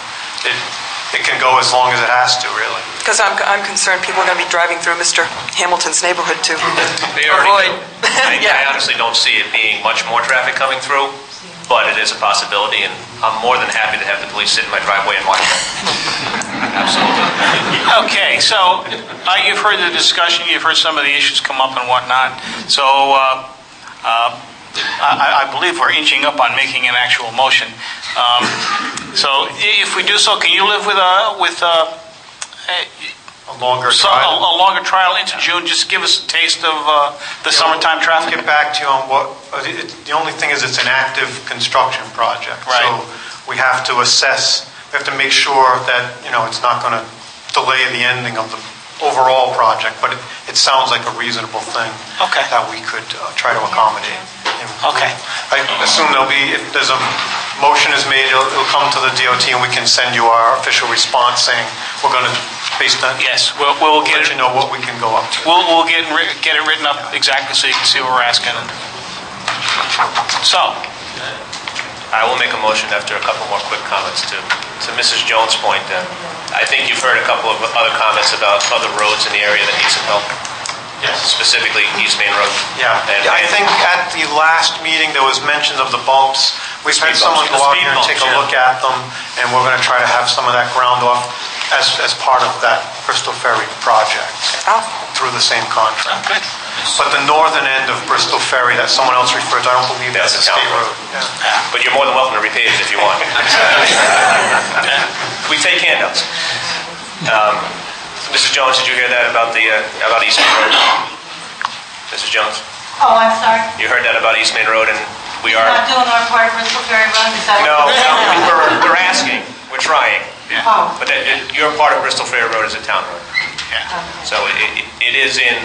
It can go as long as it has to, really. Because I'm concerned people are going to be driving through Mr. Hamilton's neighborhood to avoid. I honestly don't see it being much more traffic coming through, but it is a possibility, and I'm more than happy to have the police sit in my driveway and watch it. Absolutely. Okay, so you've heard the discussion, you've heard some of the issues come up and whatnot. So I believe we're inching up on making an actual motion. So if we do so, can you live with a longer trial? A longer trial into June? Just give us a taste of the summertime traffic. I'll get back to you on what. The only thing is it's an active construction project. Right. So we have to assess. We have to make sure that it's not going to delay the ending of the overall project. But it sounds like a reasonable thing that we could try to accommodate. Okay. I assume if there's a motion is made, it'll come to the DOT and we can send you our official response saying we're going to, based on... Yes, we'll get let you know what we can go up to. We'll get it written up exactly so you can see what we're asking. So, I will make a motion after a couple more quick comments to Mrs. Jones' point. I think you've heard a couple of other comments about other roads in the area that need some help. Yes. Specifically East Main Road. Yeah. I think at the last meeting there was mention of the bumps. We've had someone go out here and take a look at them, and we're going to try to have some of that ground off as part of that Bristol Ferry project through the same contract. But the northern end of Bristol Ferry that someone else referred to, I don't believe that's a state road. But you're more than welcome to repave it if you want. We take handouts. Mrs. Jones, did you hear that about East Main Road? Mrs. Jones? Oh, I'm sorry. You heard that about East Main Road, and we are... Not doing our part of Bristol Ferry Road, is that No, what we're asking. We're trying. Oh. But your part of Bristol Ferry Road is a town road. So it is in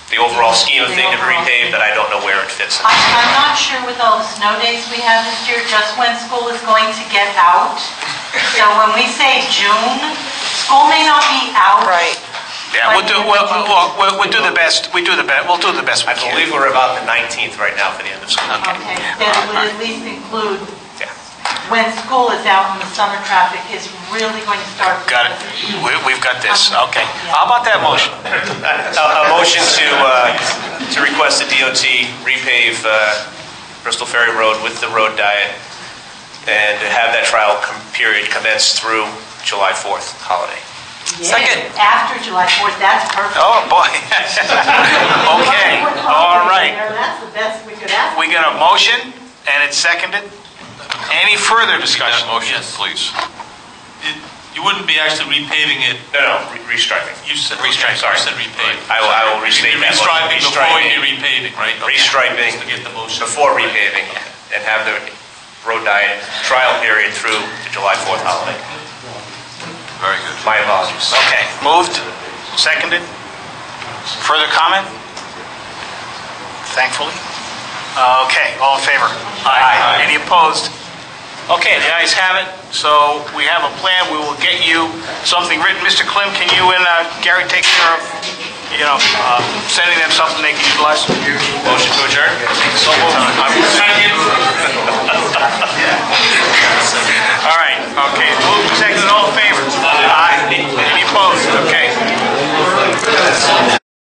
the overall scheme of things to be repaved, but I don't know where it fits in. I'm not sure with all the snow days we had this year, just when school is going to get out. So when we say June, school may not be out. Right. Yeah, we'll do the best. We'll do the best we I can. believe we're about the 19th right now for the end of school. Okay, then it would at least include when school is out and the summer traffic is really going to start. Got it. We've got this. Okay. How about that motion? A motion to request the DOT repave Bristol Ferry Road with the road diet and to have that trial period commence through July 4th holiday. Yes, after July 4th, that's perfect. Oh, boy. Okay. All right. That's the best we could ask. We got a motion, and it's seconded. Any further discussion? Motion, please. You wouldn't be actually repaving it. No, restriping. You said restriping. Sorry, Sorry. you said repaving. I will restate that. Restriping before you repaving, right? Okay. Restriping Just to get the motion. before repaving and have the road diet trial period through the July 4th holiday. Very good. My apologies. Okay. Moved. Seconded. Further comment? Thankfully. Okay. All in favor? Aye. Any opposed? Okay, the ayes have it. So we have a plan. We will get you something written. Mr. Klim, can you and Gary take care of, sending them something they can utilize? Motion to adjourn? So moved.